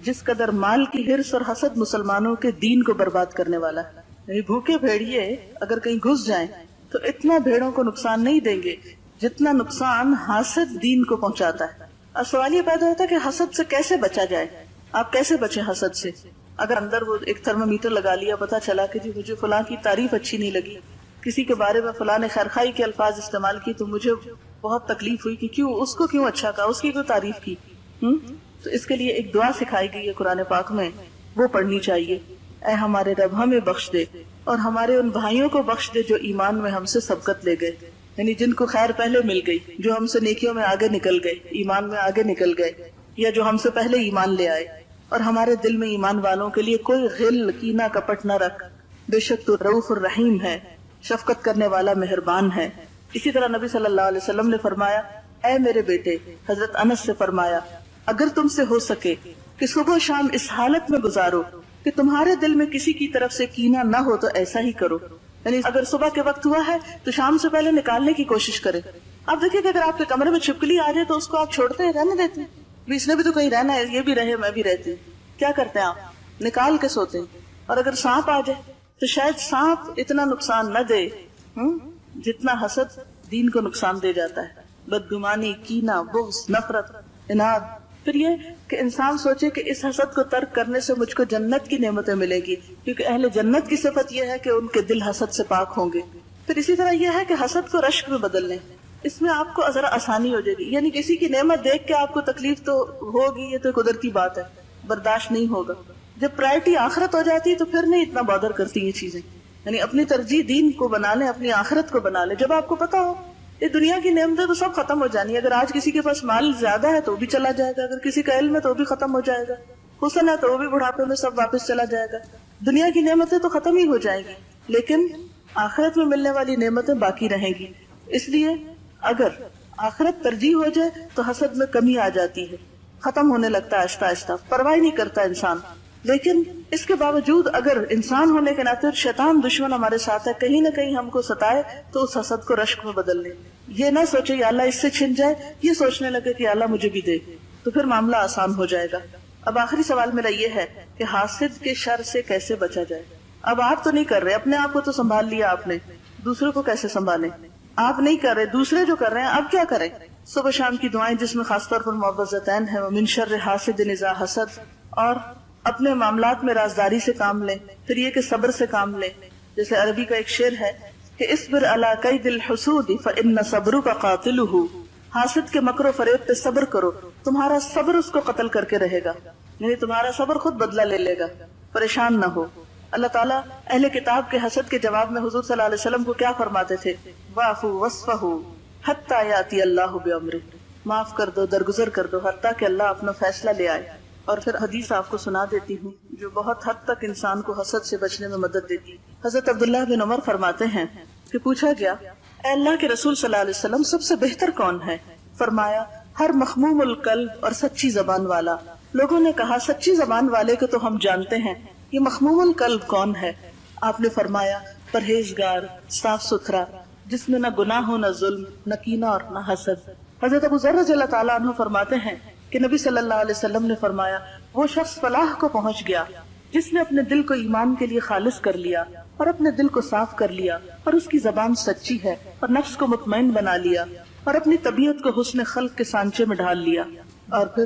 جس قدر مال کی حرص اور حسد مسلمانوں کے دین کو برباد کرنے والا ہے. یعنی بھوکے بھیڑیے اگر کہیں گھس جائیں تو اتنا بھیڑوں کو نقصان نہیں دیں گے جتنا نقصان حسد دین کو پہنچاتا ہے. اب سوال یہ پیدا ہوتا ہے کہ حسد سے کیسے بچا جائے؟ آپ کیسے بچیں حسد سے؟ اگر اندر وہ ایک تھرمامیٹر لگا لیا، پتا چلا کہ جی مجھے فلاں کی تعریف اچھی نہیں لگی، کسی کے بارے میں فلاں نے خیرخواہی کے الفاظ استعمال کی تو مجھے بہت تکلیف ہوئی کہ کیوں اس کو کیوں اچھا کہا، اس کی کوئی تعریف کی. تو اس کے لیے ایک دعا سکھائی گئی ہے قرآن پاک میں، وہ پڑھنی چاہیے. اے ہمارے رب ہمیں بخش دے اور ہمارے ان بھائیوں کو بخش دے جو ایمان میں ہم سے سبقت لے گئے، یعنی جن کو خیر پہلے مل گئی، جو ہم سے نیکیوں میں آگے نکل گئے، ایمان میں آگے نکل گئے، یا جو ہم سے پہلے ایمان لے آئے. اور ہمارے دل میں ایمان والوں کے لیے کوئی غل کینہ کپٹ نہ رکھ، بے شک تو رؤوف الرحیم ہے، شفقت کرنے والا مہربان ہے. اسی طرح نبی صلی اللہ علیہ وسلم نے فرمایا اے میرے بیٹے، حضرت انس سے فرمایا اگر تم سے ہو سکے کہ صبح شام اس حالت میں گزارو کہ تمہارے دل میں کسی کی طرف سے کینہ نہ ہو تو ایسا ہی کرو. یعنی اگر صبح کے وقت ہوا ہے تو شام سے پہلے نکالنے کی کوشش کرے. آپ دیکھیں کہ اگر آپ کے کمرے میں چھپکلی آ جائے تو اس کو آپ چھوڑتے ہیں، رہنے دیتے ہیں؟ اس نے بھی تو کہیں رہنا ہے، یہ بھی رہے میں بھی رہتی ہوں. کیا کرتے ہیں آپ؟ نکال کے سوتے ہیں. اور اگر سانپ آ جائے تو شاید سانپ اتنا نقصان نہ دے جتنا حسد دین کو نقصان دے جاتا ہے. بدگمانی، کینہ، بغض، نفرت، اناد. پھر یہ کہ انسان سوچے کہ اس حسد کو ترک کرنے سے مجھ کو جنت کی نعمتیں ملے گی، کیونکہ اہل جنت کی صفت یہ ہے کہ ان کے دل حسد سے پاک ہوں گے. پھر اسی طرح یہ ہے کہ حسد کو رشک میں بدل لیں، اس میں آپ کو ذرا آسانی ہو جائے گی. یعنی کسی کی نعمت دیکھ کے آپ کو تکلیف تو ہوگی، یہ تو قدرتی بات ہے، برداشت نہیں ہوگا. جب پرائرٹی آخرت ہو جاتی ہے تو پھر نہیں اتنا بادر کرتی یہ چیزیں. یعنی اپنی ترجیح دین کو بنا لیں، اپنی آخرت کو بنا لیں. جب آپ کو پتا ہو یہ دنیا کی نعمتیں تو سب ختم ہو جانی ہے، اگر آج کسی کے پاس مال زیادہ ہے تو وہ بھی چلا جائے گا، اگر کسی کا علم ہے تو وہ بھی ختم ہو جائے گا، حسن ہے تو وہ بھی بڑھاپے میں سب واپس چلا جائے گا. دنیا کی نعمتیں تو ختم ہی ہو جائیں گی، لیکن آخرت میں ملنے والی نعمتیں باقی رہیں گی. اس لیے اگر آخرت ترجیح ہو جائے تو حسد میں کمی آ جاتی ہے، ختم ہونے لگتا ہے آہستہ آہستہ، پرواہ نہیں کرتا انسان. لیکن اس کے باوجود اگر انسان ہونے کے ناطے شیطان دشمن ہمارے ساتھ ہے، کہیں نہ کہیں ہم کو ستائے تو اس حسد کو رشک میں بدل لیں. یہ نہ سوچے یا اللہ اس سے چھن جائے، یہ سوچنے لگے کہ اللہ مجھے بھی دے، تو پھر معاملہ آسان ہو جائے گا. اب آخری سوال میرا یہ ہے کہ حاسد کے شر سے کیسے بچا جائے؟ اب آپ تو نہیں کر رہے، اپنے آپ کو تو سنبھال لیا آپ نے، دوسروں کو کیسے سنبھالیں؟ آپ نہیں کر رہے، دوسرے جو کر رہے ہیں، اب کیا کریں؟ صبح شام کی دعائیں جس میں خاص طور پر معوذتین ہیں، ومن شر حاسد اذا حسد، اور اپنے معاملات میں رازداری سے کام لیں. پھر یہ کہ صبر سے کام لیں. جیسے عربی کا ایک شعر ہے کہ اصبر علی کید الحسود فان صبرک قاتلہ، حاسد کے مکر و فریب پہ صبر کرو، تمہارا صبر اس کو قتل کر کے رہے گا. یعنی تمہارا صبر خود بدلہ لے لے گا. پریشان نہ ہو. اللہ تعالیٰ اہل کتاب کے حسد کے جواب میں حضور صلی اللہ علیہ وسلم کو کیا فرماتے تھے؟ واعفوا واصفحوا حتی یاتی اللہ بامرہ، معاف کر دو، درگزر کر دو، حتیٰ کہ اللہ اپنا فیصلہ لے آئے. اور پھر حدیث آپ کو سنا دیتی ہوں جو بہت حد تک انسان کو حسد سے بچنے میں مدد دیتی ہے. حضرت عبداللہ بن عمر فرماتے ہیں کہ پوچھا گیا اے اللہ کے رسول صلی اللہ علیہ وسلم سب سے بہتر کون ہے؟ فرمایا ہر مخموم القلب اور سچی زبان والا. لوگوں نے کہا سچی زبان والے کو تو ہم جانتے ہیں، یہ مخموم القلب کون ہے؟ آپ نے فرمایا پرہیزگار، صاف ستھرا، جس میں نہ گناہ ہو، نہ ظلم، نہ کینہ اور نہ حسد. حضرت ابو ذر رضی اللہ تعالیٰ عنہ فرماتے ہیں کہ نبی صلی اللہ علیہ وسلم نے فرمایا وہ شخص فلاح کو پہنچ گیا جس نے اپنے دل کو ایمان کے لیے خالص کر لیا اور اپنے دل کو صاف کر لیا اور اس کی زبان سچی ہے اور نفس کو مطمئن بنا لیا اور اپنی طبیعت کو حسن خلق کے سانچے میں ڈھال لیا. اور پھر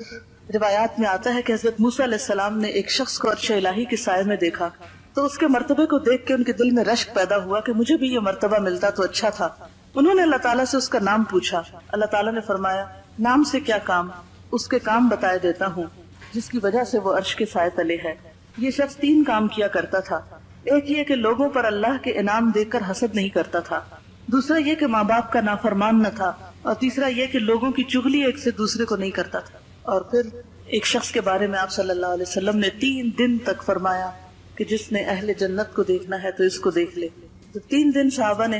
روایات میں آتا ہے کہ حضرت موسیٰ علیہ السلام نے ایک شخص کو عرش الہی کے سائے میں دیکھا تو اس کے مرتبے کو دیکھ کے ان کے دل میں رشک پیدا ہوا کہ مجھے بھی یہ مرتبہ ملتا تو اچھا تھا. انہوں نے اللہ تعالیٰ سے اس کا نام پوچھا. اللہ تعالیٰ نے فرمایا نام سے کیا کام، اس کے کام بتائے دیتا ہوں جس کی وجہ سے وہ عرش کے سائے تلے ہے. یہ شخص 3 کام کیا کرتا تھا. ایک یہ کہ لوگوں پر اللہ کے انعام دیکھ کر حسد نہیں کرتا تھا، دوسرا یہ کہ ماں باپ کا نافرمان نہ تھا، اور تیسرا یہ کہ لوگوں کی چغلی ایک سے دوسرے کو نہیں کرتا تھا. اور پھر ایک شخص کے بارے میں آپ صلی اللہ علیہ وسلم نے 3 دن تک فرمایا کہ جس نے اہل جنت کو دیکھنا ہے تو اس کو دیکھ لے. تو 3 دن صحابہ نے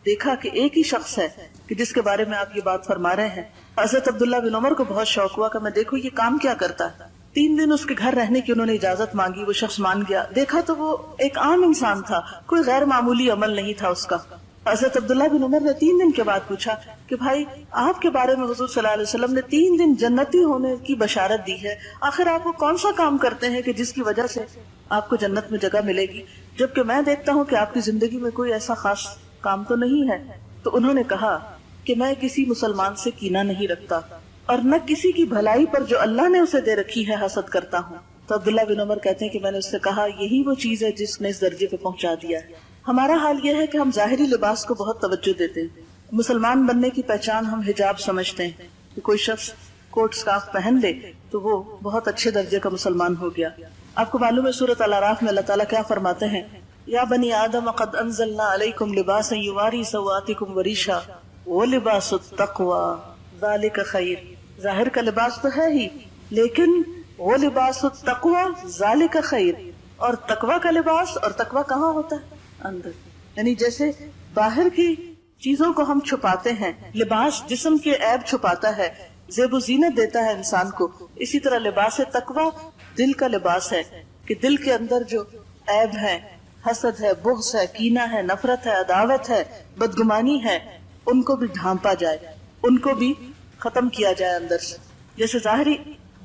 دیکھا کہ ایک ہی شخص ہے کہ جس کے بارے میں آپ یہ بات فرما رہے ہیں. حضرت عبداللہ بن عمر کو بہت شوق ہوا کہ میں دیکھوں یہ کام کیا کرتا ہے. 3 دن اس کے گھر رہنے کی انہوں نے اجازت مانگی. وہ شخص مان گیا. دیکھا تو وہ ایک عام انسان تھا، کوئی غیر معمولی عمل نہیں تھا اس کا. حضرت عبداللہ بن عمر نے 3 دن کے بعد پوچھا کہ بھائی آپ کے بارے میں حضور صلی اللہ علیہ وسلم نے 3 دن جنتی ہونے کی بشارت دی ہے، آخر آپ وہ کون سا کام کرتے ہیں کہ جس کی وجہ سے آپ کو جنت میں جگہ ملے گی، جبکہ میں دیکھتا ہوں کہ آپ کی زندگی میں کوئی ایسا خاص کام تو نہیں ہے. تو انہوں نے کہا کہ میں کسی مسلمان سے کینہ نہیں رکھتا اور نہ کسی کی بھلائی پر جو اللہ نے اسے دے رکھی ہے حسد کرتا ہوں. تو عبداللہ بن عمر کہتے ہیں کہ میں نے اس سے کہا یہی وہ چیز ہے جس نے اس درجے پہ پہنچا دیا ہے. ہمارا حال یہ ہے کہ ہم ظاہری لباس کو بہت توجہ دیتے ہیں. مسلمان بننے کی پہچان ہم حجاب سمجھتے ہیں کہ کوئی شخص کوٹ سکارف پہن لے تو وہ بہت اچھے درجے کا مسلمان ہو گیا. آپ کو معلوم ہے سورۃ الاعراف میں اللہ تعالیٰ کیا فرماتے ہیں؟ یا بنی آدم قد انزلنا علیکم لباسا یواری سوآتکم وریشا ولباس التقوی ذالک خیر. ظاہر کا لباس تو ہے ہی، لیکن وہ لباس التقوی ذالک خیر. اور تقوی کا لباس، اور تقوی کہاں ہوتا ہے؟ اندر. یعنی جیسے باہر کی چیزوں کو ہم چھپاتے ہیں، لباس جسم کے عیب چھپاتا ہے، زیب و زینت دیتا ہے انسان کو، اسی طرح لباس تقوی دل کا لباس ہے کہ دل کے اندر جو عیب ہے، حسد ہے، بغض ہے، کینہ ہے، نفرت ہے، عداوت ہے، بدگمانی ہے، ان کو بھی ڈھانپا جائے، ان کو بھی ختم کیا جائے اندر سے. جیسے ظاہری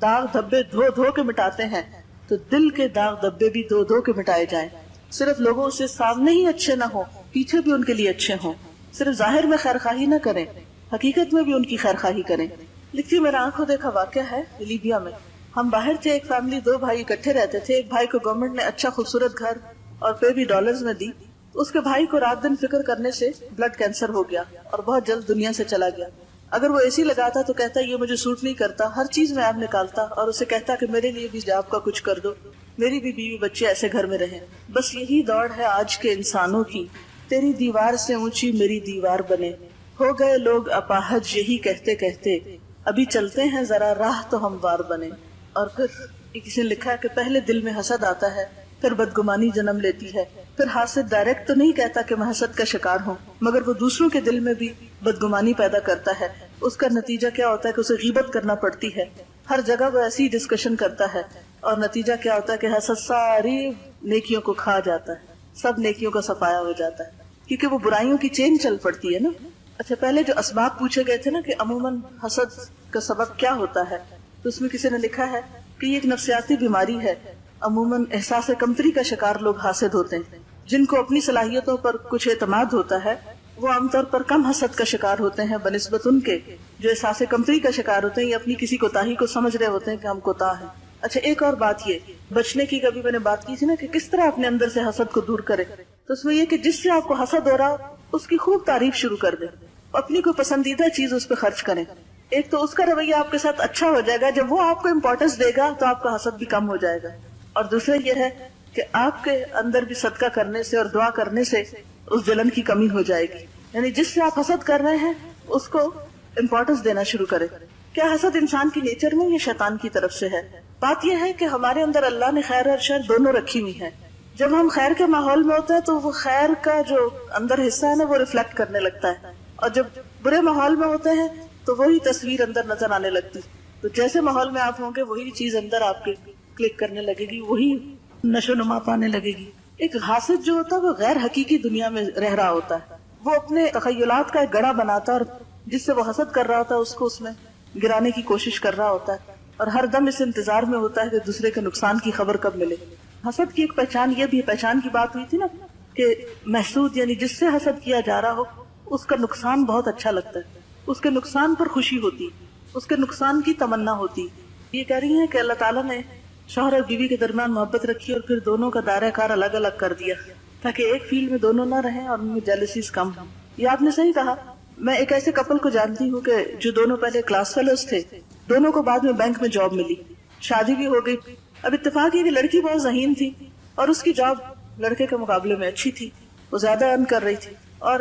داغ دھبے دھو دھو کے مٹاتے ہیں تو دل کے داغ دھبے بھی دھو دھو کے مٹائے جائیں. صرف لوگوں سے سامنے ہی اچھے نہ ہوں، پیچھے بھی ان کے لیے اچھے ہوں. صرف ظاہر میں خیر خواہی نہ کریں، حقیقت میں بھی ان کی خیر خواہی کریں. لکھتی میرا آنکھوں دیکھا واقعہ ہے لیبیا میں. ہم باہر تھے، ایک فیملی 2 بھائی اکٹھے رہتے تھے. ایک بھائی کو گورنمنٹ نے اچھا خوبصورت گھر اور پے بھی ڈالرز میں دی. اس کے بھائی کو رات دن فکر کرنے سے بلڈ کینسر ہو گیا اور بہت جلد دنیا سے چلا گیا. اگر وہ AC لگاتا تو کہتا یہ مجھے سوٹ نہیں کرتا، ہر چیز میں ایپ نکالتا اور اسے کہتا کہ میرے لیے بھی جاب کا کچھ کر دو، میری بھی بیوی بچے ایسے گھر میں رہیں. بس یہی دوڑ ہے آج کے انسانوں کی، تیری دیوار سے اونچی میری دیوار بنے. ہو گئے لوگ اپاہج یہی کہتے کہتے، ابھی چلتے ہیں ذرا راہ تو ہموار بنے. اور پھر کسی نے لکھا ہے کہ پہلے دل میں حسد آتا ہے، پھر بدگمانی جنم لیتی ہے. پھر حاسد ڈائریکٹ تو نہیں کہتا کہ میں حسد کا شکار ہوں، مگر وہ دوسروں کے دل میں بھی بدگمانی پیدا کرتا ہے. اس کا نتیجہ کیا ہوتا ہے کہ اسے غیبت کرنا پڑتی ہے. ہر جگہ وہ ایسی ڈسکشن کرتا ہے اور نتیجہ کیا ہوتا ہے کہ حسد ساری نیکیوں کو کھا جاتا ہے، سب نیکیوں کا صفایا ہو جاتا ہے، کیونکہ وہ برائیوں کی چین چل پڑتی ہے نا. اچھا، پہلے جو اسباب پوچھے گئے تھے نا کہ عموماً حسد کا سبب کیا ہوتا ہے، تو اس میں کسی نے لکھا ہے کہ یہ ایک نفسیاتی بیماری ہے. عموماً احساس کمتری کا شکار لوگ حاسد ہوتے ہیں. جن کو اپنی صلاحیتوں پر کچھ اعتماد ہوتا ہے وہ عام طور پر کم حسد کا شکار ہوتے ہیں بنسبت ان کے جو احساس کمتری کا شکار ہوتے ہیں یا اپنی کسی کوتاہی کو سمجھ رہے ہوتے ہیں کہ ہم کوتاہ ہیں. اچھا، ایک اور بات یہ بچنے کی، کبھی میں نے بات کی تھی نا کہ کس طرح اپنے اندر سے حسد کو دور کرے. تو اس میں یہ کہ جس سے آپ کو حسد ہو رہا اس کی خوب تعریف شروع کر دیں، اپنی کوئی پسندیدہ چیز اس پہ خرچ کریں. ایک تو اس کا رویہ آپ کے ساتھ اچھا ہو جائے گا، جب وہ آپ کو امپورٹنس دے گا تو آپ کا حسد بھی کم ہو جائے گا. اور دوسرا یہ ہے کہ آپ کے اندر بھی صدقہ کرنے سے اور دعا کرنے سے اس جلن کی کمی ہو جائے گی. یعنی جس سے آپ حسد کر رہے ہیں اس کو امپورٹنس دینا شروع کریں. کیا حسد انسان کی نیچر میں یا شیطان کی طرف سے ہے؟ بات یہ ہے کہ ہمارے اندر اللہ نے خیر اور شر دونوں رکھی ہوئی ہیں. جب ہم خیر کے ماحول میں ہوتے ہیں تو وہ خیر کا جو اندر حصہ ہے نا وہ ریفلیکٹ کرنے لگتا ہے، اور جب برے ماحول میں ہوتے ہیں تو وہی تصویر اندر نظر آنے لگتی. تو جیسے ماحول میں آپ ہوں گے وہی چیز اندر آپ کے کلک کرنے لگے گی، وہی نشو نما پانے لگے گی. ایک حاسد جو ہوتا ہے وہ غیر حقیقی دنیا میں رہ رہا ہوتا ہے، وہ اپنے تخیلات کا ایک گڑھا بناتا ہے اور جس سے وہ حسد کر رہا ہوتا ہے اس کو اس میں گرانے کی کوشش کر رہا ہوتا ہے، اور ہر دم اس انتظار میں ہوتا ہے کہ دوسرے کے نقصان کی خبر کب ملے. حسد کی ایک پہچان یہ بھی، پہچان کی بات ہوئی تھی نا کہ محسود یعنی جس سے حسد کیا جا رہا ہو اس کا نقصان بہت اچھا لگتا ہے. اس کے نقصان پر خوشی ہوتی، اس کے نقصان کی تمنا ہوتی. یہ کہہ رہی ہیں کہ اللہ تعالیٰ نے شوہر اور بیوی کے درمیان محبت رکھی اور پھر دونوں کا دائرہ کار الگ الگ کر دیا تاکہ ایک فیلڈ میں دونوں نہ رہیں اور ان میں جیلسیز کم ہوں. یہ آپ نے صحیح کہا. میں ایک ایسے کپل کو جانتی ہوں کہ جو دونوں پہلے کلاس فیلوز تھے، دونوں کو بعد میں بینک میں جاب ملی، شادی بھی ہو گئی. اب اتفاق یہ کہ لڑکی بہت ذہین تھی اور اس کی جاب لڑکے کے مقابلے میں اچھی تھی، وہ زیادہ ارن کر رہی تھی، اور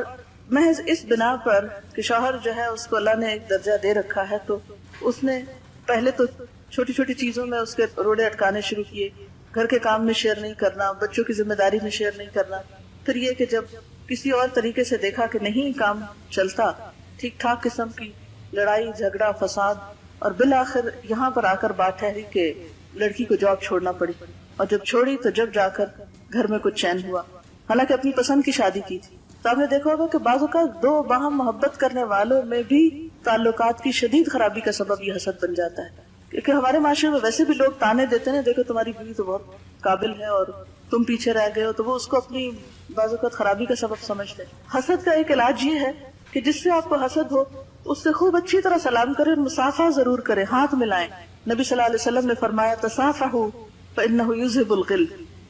محض اس بنا پر کہ شوہر جو ہے اس کو اللہ نے ایک درجہ دے رکھا ہے تو اس نے پہلے تو چھوٹی چھوٹی چیزوں میں اس کے روڑے اٹکانے شروع کیے. گھر کے کام میں شیئر نہیں کرنا، بچوں کی ذمہ داری میں شیئر نہیں کرنا. پھر یہ کہ جب کسی اور طریقے سے دیکھا کہ نہیں کام چلتا، ٹھیک ٹھاک قسم کی لڑائی جھگڑا فساد، اور بالآخر یہاں پر آ کر بات ٹھہری کہ لڑکی کو جاب چھوڑنا پڑی، اور جب چھوڑی تو جب جا کر گھر میں کچھ چین ہوا، حالانکہ اپنی پسند کی شادی کی تھی. تو آپ نے دیکھا ہوگا کہ بعض اوقات دو باہم محبت کرنے والوں میں بھی تعلقات کی شدید خرابی کا سبب یہ حسد بن جاتا ہے. کیونکہ ہمارے معاشرے میں ویسے بھی لوگ تانے دیتے ہیں، دیکھو تمہاری بیوی تو بہت قابل ہے اور تم پیچھے رہ گئے ہو، تو وہ اس کو اپنی بعض اوقات خرابی کا سبب سمجھتے ہیں. حسد کا ایک علاج یہ ہے کہ جس سے آپ کو حسد ہو اس سے خوب اچھی طرح سلام کرے اور مصافحہ ضرور کرے، ہاتھ ملائیں. نبی صلی اللہ علیہ وسلم نے فرمایا تصافحوا فإنه يذهب الغل،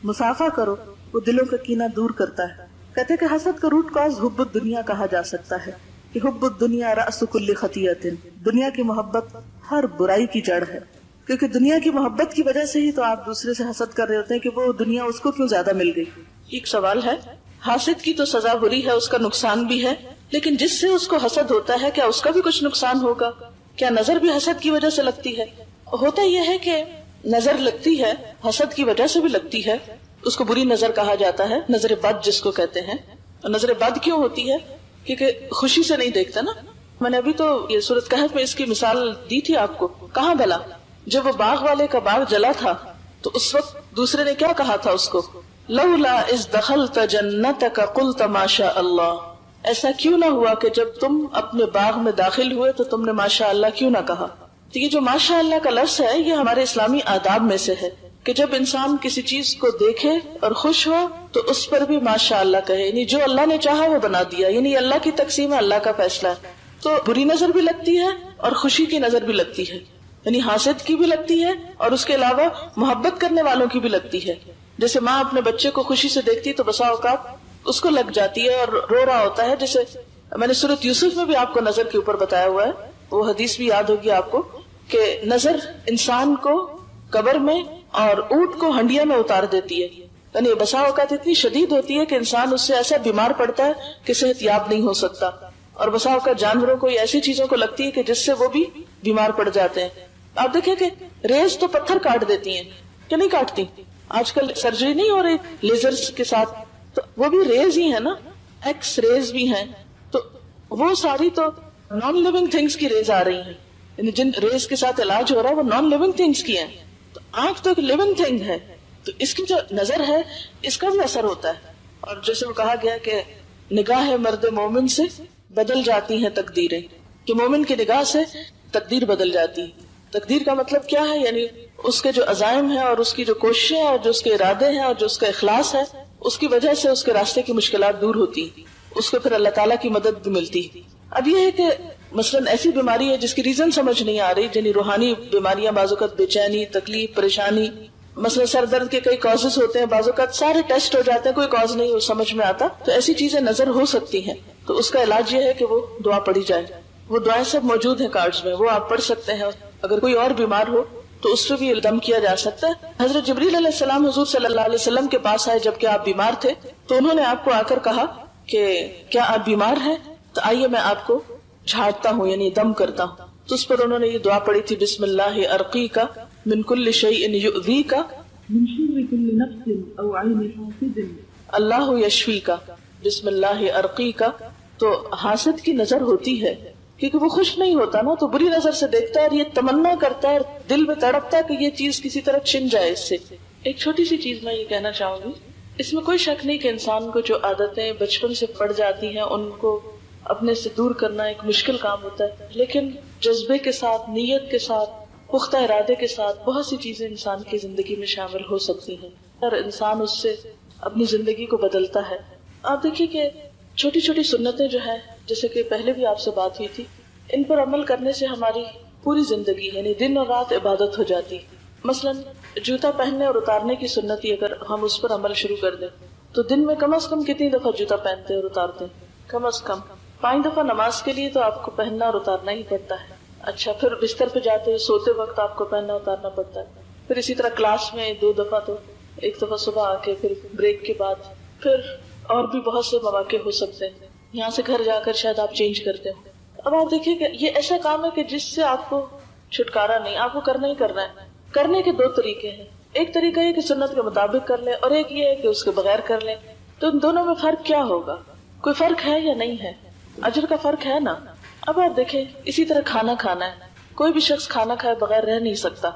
مصافحہ کرو، وہ دلوں کا کینہ دور کرتا ہے. کہتے کہ حسد کا روٹ کاز حب الدنیا کہا جا سکتا ہے کہ حب الدنیا رأس کل خطیئۃ، دنیا کی محبت ہر برائی کی جڑ ہے. کیونکہ دنیا کی محبت کی وجہ سے ہی تو آپ دوسرے سے حسد کر رہے ہوتے ہیں کہ وہ دنیا اس کو کیوں زیادہ مل گئی. ایک سوال ہے، حاسد کی تو سزا بری ہے، اس کا نقصان بھی ہے، لیکن جس سے اس کو حسد ہوتا ہے کیا اس کا بھی کچھ نقصان ہوگا؟ کیا نظر بھی حسد کی وجہ سے لگتی ہے؟ ہوتا یہ ہے کہ نظر لگتی ہے، حسد کی وجہ سے بھی لگتی ہے. اس کو بری نظر کہا جاتا ہے، نظر بد جس کو کہتے ہیں. نظر بد کیوں ہوتی ہے؟ کیونکہ خوشی سے نہیں دیکھتا نا. میں نے ابھی تو یہ سورۃ کہف میں اس کی مثال دی تھی آپ کو. کہاں بھلا جب وہ باغ والے کا باغ جلا تھا تو اس وقت دوسرے نے کیا کہا تھا اس کو؟ لولا اذ دخلت جنتک قلت ما شاء اللہ. ایسا کیوں نہ ہوا کہ جب تم اپنے باغ میں داخل ہوئے تو تم نے ماشاء اللہ کیوں نہ کہا؟ تو یہ جو ماشاء اللہ کا لفظ ہے یہ ہمارے اسلامی آداب میں سے ہے کہ جب انسان کسی چیز کو دیکھے اور خوش ہو تو اس پر بھی ماشاء اللہ کہے. یعنی جو اللہ نے چاہا وہ بنا دیا، یعنی اللہ کی تقسیم ہے، اللہ کا فیصلہ ہے. تو بری نظر بھی لگتی ہے اور خوشی کی نظر بھی لگتی ہے، یعنی حاسد کی بھی لگتی ہے اور اس کے علاوہ محبت کرنے والوں کی بھی لگتی ہے. جیسے ماں اپنے بچے کو خوشی سے دیکھتی تو بسا اوقات اس کو لگ جاتی ہے اور رو رہا ہوتا ہے. جیسے میں نے سورۃ یوسف میں بھی آپ کو نظر کے اوپر بتایا ہوا ہے، وہ حدیث بھی یاد ہوگی آپ کو کہ نظر انسان کو قبر میں اور اونٹ کو ہنڈیا میں اتار دیتی ہے. یعنی بسا اوقات اتنی شدید ہوتی ہے کہ انسان اس سے ایسا بیمار پڑتا ہے کہ صحت یاب نہیں ہو سکتا. اور بسا اوقات جانوروں کو ایسی چیزوں کو لگتی ہے کہ جس سے وہ بھی بیمار پڑ جاتے ہیں. آپ دیکھیں کہ ریز تو پتھر کاٹ دیتی ہیں کہ نہیں کاٹتی؟ آج کل سرجری نہیں ہو رہی لیزرز کے ساتھ، تو وہ بھی ریز ہی ہے نا، ایکس ریز بھی ہیں. تو وہ ساری تو نان لیونگ تھنگس کی ریز آ رہی ہیں، یعنی جن ریز کے ساتھ علاج ہو رہا ہے وہ نان لیونگ تھنگس کی ہیں. تو آنکھ تو ایک لیونگ تھنگ ہے، تو اس کی جو نظر ہے اس کا بھی اثر ہوتا ہے. اور جیسے وہ کہا گیا کہ نگاہ مرد مومن سے بدل جاتی ہیں تقدیریں، کہ مومن کی نگاہ سے تقدیر بدل جاتی ہے. تقدیر کا مطلب کیا ہے؟ یعنی اس کے جو عزائم ہیں اور اس کی جو کوششیں ہیں اور جو اس کے ارادے ہیں اور جو اس کا اخلاص ہے، اس کی وجہ سے اس کے راستے کی مشکلات دور ہوتی، اس کو پھر اللہ تعالیٰ کی مدد بھی ملتی. اب یہ ہے کہ مثلاً ایسی بیماری ہے جس کی ریزن سمجھ نہیں آ رہی، یعنی روحانی بیماریاں، بعض اوقات بے چینی، تکلیف، پریشانی، مثلا سر درد کے کئی کازز ہوتے ہیں، بعض اوقات سارے ٹیسٹ ہو جاتے ہیں، کوئی کاز نہیں سمجھ میں آتا، تو ایسی چیزیں نظر ہو سکتی ہیں. تو اس کا علاج یہ ہے کہ وہ دعا پڑھی جائے. وہ دعائیں سب موجود ہیں کارڈز میں، وہ آپ پڑھ سکتے ہیں. اگر کوئی اور بیمار ہو تو اس پہ بھی دم کیا جا سکتا ہے. حضرت جبریل علیہ السلام حضور صلی اللہ علیہ وسلم کے پاس آئے جبکہ آپ بیمار تھے، تو انہوں نے آپ کو آ کر کہا کہ کیا آپ بیمار ہیں؟ تو آئیے میں آپ کو جھاڑتا ہوں، یعنی دم کرتا ہوں. تو اس پر انہوں نے یہ دعا پڑھی تھی، بسم اللہ ارقیک من کل شیء یؤذیک من شر کل نفس او عین حاسد اللہ یشفیک. بسم اللہ ارقیک. تو حاسد کی نظر ہوتی ہے کیونکہ وہ خوش نہیں ہوتا نا، تو بری نظر سے دیکھتا ہے اور یہ تمنا کرتا ہے اور دل میں تڑپتا ہے کہ یہ چیز کسی طرح چھن جائے اس سے. ایک چھوٹی سی چیز میں یہ کہنا چاہوں گی، اس میں کوئی شک نہیں کہ انسان کو جو عادتیں بچپن سے پڑ جاتی ہیں ان کو اپنے سے دور کرنا ایک مشکل کام ہوتا ہے، لیکن جذبے کے ساتھ، نیت کے ساتھ، پختہ ارادے کے ساتھ بہت سی چیزیں انسان کی زندگی میں شامل ہو سکتی ہیں اور انسان اس سے اپنی زندگی کو بدلتا ہے. آپ دیکھیے کہ چھوٹی چھوٹی سنتیں جو ہیں، جیسے کہ پہلے بھی آپ سے بات ہوئی تھی، ان پر عمل کرنے سے ہماری پوری زندگی یعنی دن اور رات عبادت ہو جاتی. مثلاً جوتا پہننے اور اتارنے کی سنتی اگر ہم اس پر عمل شروع کر دیں تو دن میں کم از کم کتنی دفعہ جوتا پہنتے اور اتارتے ہیں؟ کم از کم 5 دفعہ. نماز کے لیے تو آپ کو پہننا اور اتارنا ہی پڑتا ہے. اچھا پھر بستر پہ جاتے سوتے وقت آپ کو پہننا اتارنا پڑتا ہے. پھر اسی طرح کلاس میں 2 دفعہ تو ایک دفعہ صبح آ کے پھر بریک کے بعد. پھر اور بھی بہت سے مواقع ہو سکتے ہیں. یہاں سے گھر جا کر شاید آپ چینج کرتے ہو. اب آپ دیکھیں کہ یہ ایسا کام ہے کہ جس سے آپ کو چھٹکارا نہیں, آپ کو کرنا ہی کرنا ہے. کرنے کے 2 طریقے ہیں. ایک طریقہ یہ کہ سنت کے مطابق کر لیں اور ایک یہ ہے کہ اس کے بغیر کر لیں. تو ان دونوں میں فرق کیا ہوگا؟ کوئی فرق ہے یا نہیں ہے؟ اجر کا فرق ہے نا. اب آپ دیکھیں اسی طرح کھانا کھانا ہے. کوئی بھی شخص کھانا کھائے بغیر رہ نہیں سکتا.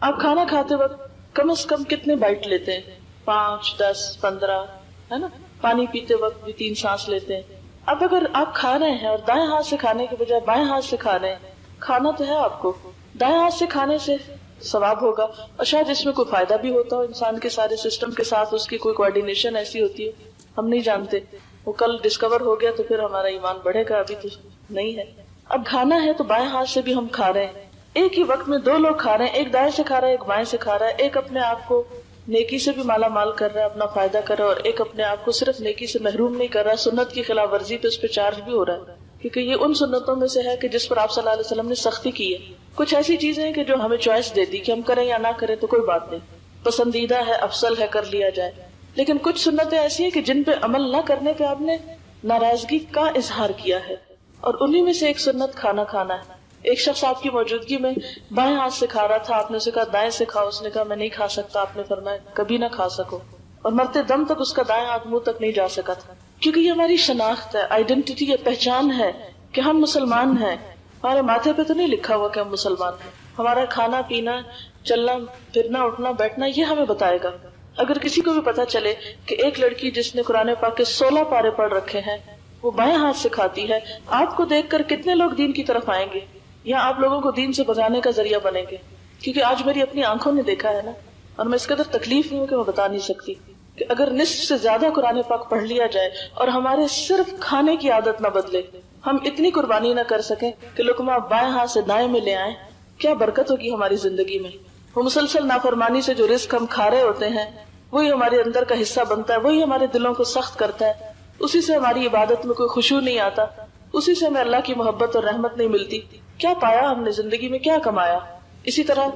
آپ کھانا کھاتے وقت کم از کم کتنے بائٹ لیتے ہیں؟ 5, 10, 15 ہے نا. پانی پیتے وقت بھی 3 سانس لیتے ہیں. اب اگر آپ کھا رہے ہیں اور دائیں ہاتھ سے کھانے کے بجائے بائیں ہاتھ سے کھا رہے ہیں, کھانا تو ہے آپ کو, دائیں ہاتھ سے کھانے سے ثواب ہوگا اور شاید اس میں کوئی فائدہ بھی ہوتا ہو انسان کے سارے سسٹم کے ساتھ. اس کی کوئی کوآرڈینیشن ایسی ہوتی ہے ہم نہیں جانتے. وہ کل ڈسکور ہو گیا تو پھر ہمارا ایمان بڑھے گا, ابھی تو نہیں ہے. اب کھانا ہے تو بائیں ہاتھ سے بھی ہم کھا رہے ہیں. ایک ہی وقت میں 2 لوگ کھا رہے ہیں, ایک دائیں سے کھا رہا ہے ایک بائیں سے کھا رہا ہے. ایک اپنے آپ کو نیکی سے بھی مالا مال کر رہا ہے, اپنا فائدہ کر رہا ہے, اور ایک اپنے آپ کو صرف نیکی سے محروم نہیں کر رہا, سنت کی خلاف ورزی پہ اس پہ چارج بھی ہو رہا ہے. کیونکہ یہ ان سنتوں میں سے ہے کہ جس پر آپ صلی اللہ علیہ وسلم نے سختی کی ہے. کچھ ایسی چیزیں ہیں کہ جو ہمیں چوائس دیتی کہ ہم کریں یا نہ کریں تو کوئی بات نہیں, پسندیدہ ہے, افضل ہے, کر لیا جائے. لیکن کچھ سنتیں ایسی ہیں کہ جن پہ عمل نہ کرنے پہ آپ نے ناراضگی کا اظہار کیا ہے, اور انہی میں سے ایک سنت کھانا کھانا ہے. ایک شخص آپ کی موجودگی میں بائیں ہاتھ سے کھا رہا تھا, آپ نے اسے کہا دائیں سے کھاؤ, اس نے کہا میں نہیں کھا سکتا. آپ نے فرمایا کبھی نہ کھا سکو, اور مرتے دم تک اس کا دائیں ہاتھ منہ تک نہیں جا سکا تھا. کیونکہ یہ ہماری شناخت ہے, آئیڈینٹی ہے, پہچان ہے کہ ہم مسلمان ہیں. ہمارے ماتھے پہ تو نہیں لکھا ہوا کہ ہم مسلمان ہیں. ہمارا کھانا پینا, چلنا پھرنا, اٹھنا بیٹھنا یہ ہمیں بتائے گا. اگر کسی کو بھی پتا چلے کہ ایک لڑکی جس نے قرآن پاک کے 16 پارے پڑھ رکھے ہیں وہ بائیں ہاتھ سے کھاتی ہے, آپ کو دیکھ کر کتنے لوگ دین کی طرف آئیں گے, یا آپ لوگوں کو دین سے بھگانے کا ذریعہ بنیں گے. کیونکہ آج میری اپنی آنکھوں نے دیکھا ہے نا, اور میں اس قدر تکلیف میں ہوں کہ میں بتا نہیں سکتی کہ اگر نصف سے زیادہ قرآن پاک پڑھ لیا جائے اور ہمارے صرف کھانے کی عادت نہ بدلے, ہم اتنی قربانی نہ کر سکیں کہ لقمہ بائیں ہاتھ سے دائیں میں لے آئیں, کیا برکت ہوگی ہماری زندگی میں. وہ مسلسل نافرمانی سے جو رزق ہم کھا رہے ہوتے ہیں وہی ہمارے اندر کا حصہ بنتا ہے, وہی ہمارے دلوں کو سخت کرتا ہے, اسی سے ہماری عبادت میں کوئی خشوع نہیں آتا, اسی سے ہمیں اللہ کی محبت اور رحمت نہیں ملتی. کیا پایا ہم نے زندگی میں, کیا کمایا. اسی طرح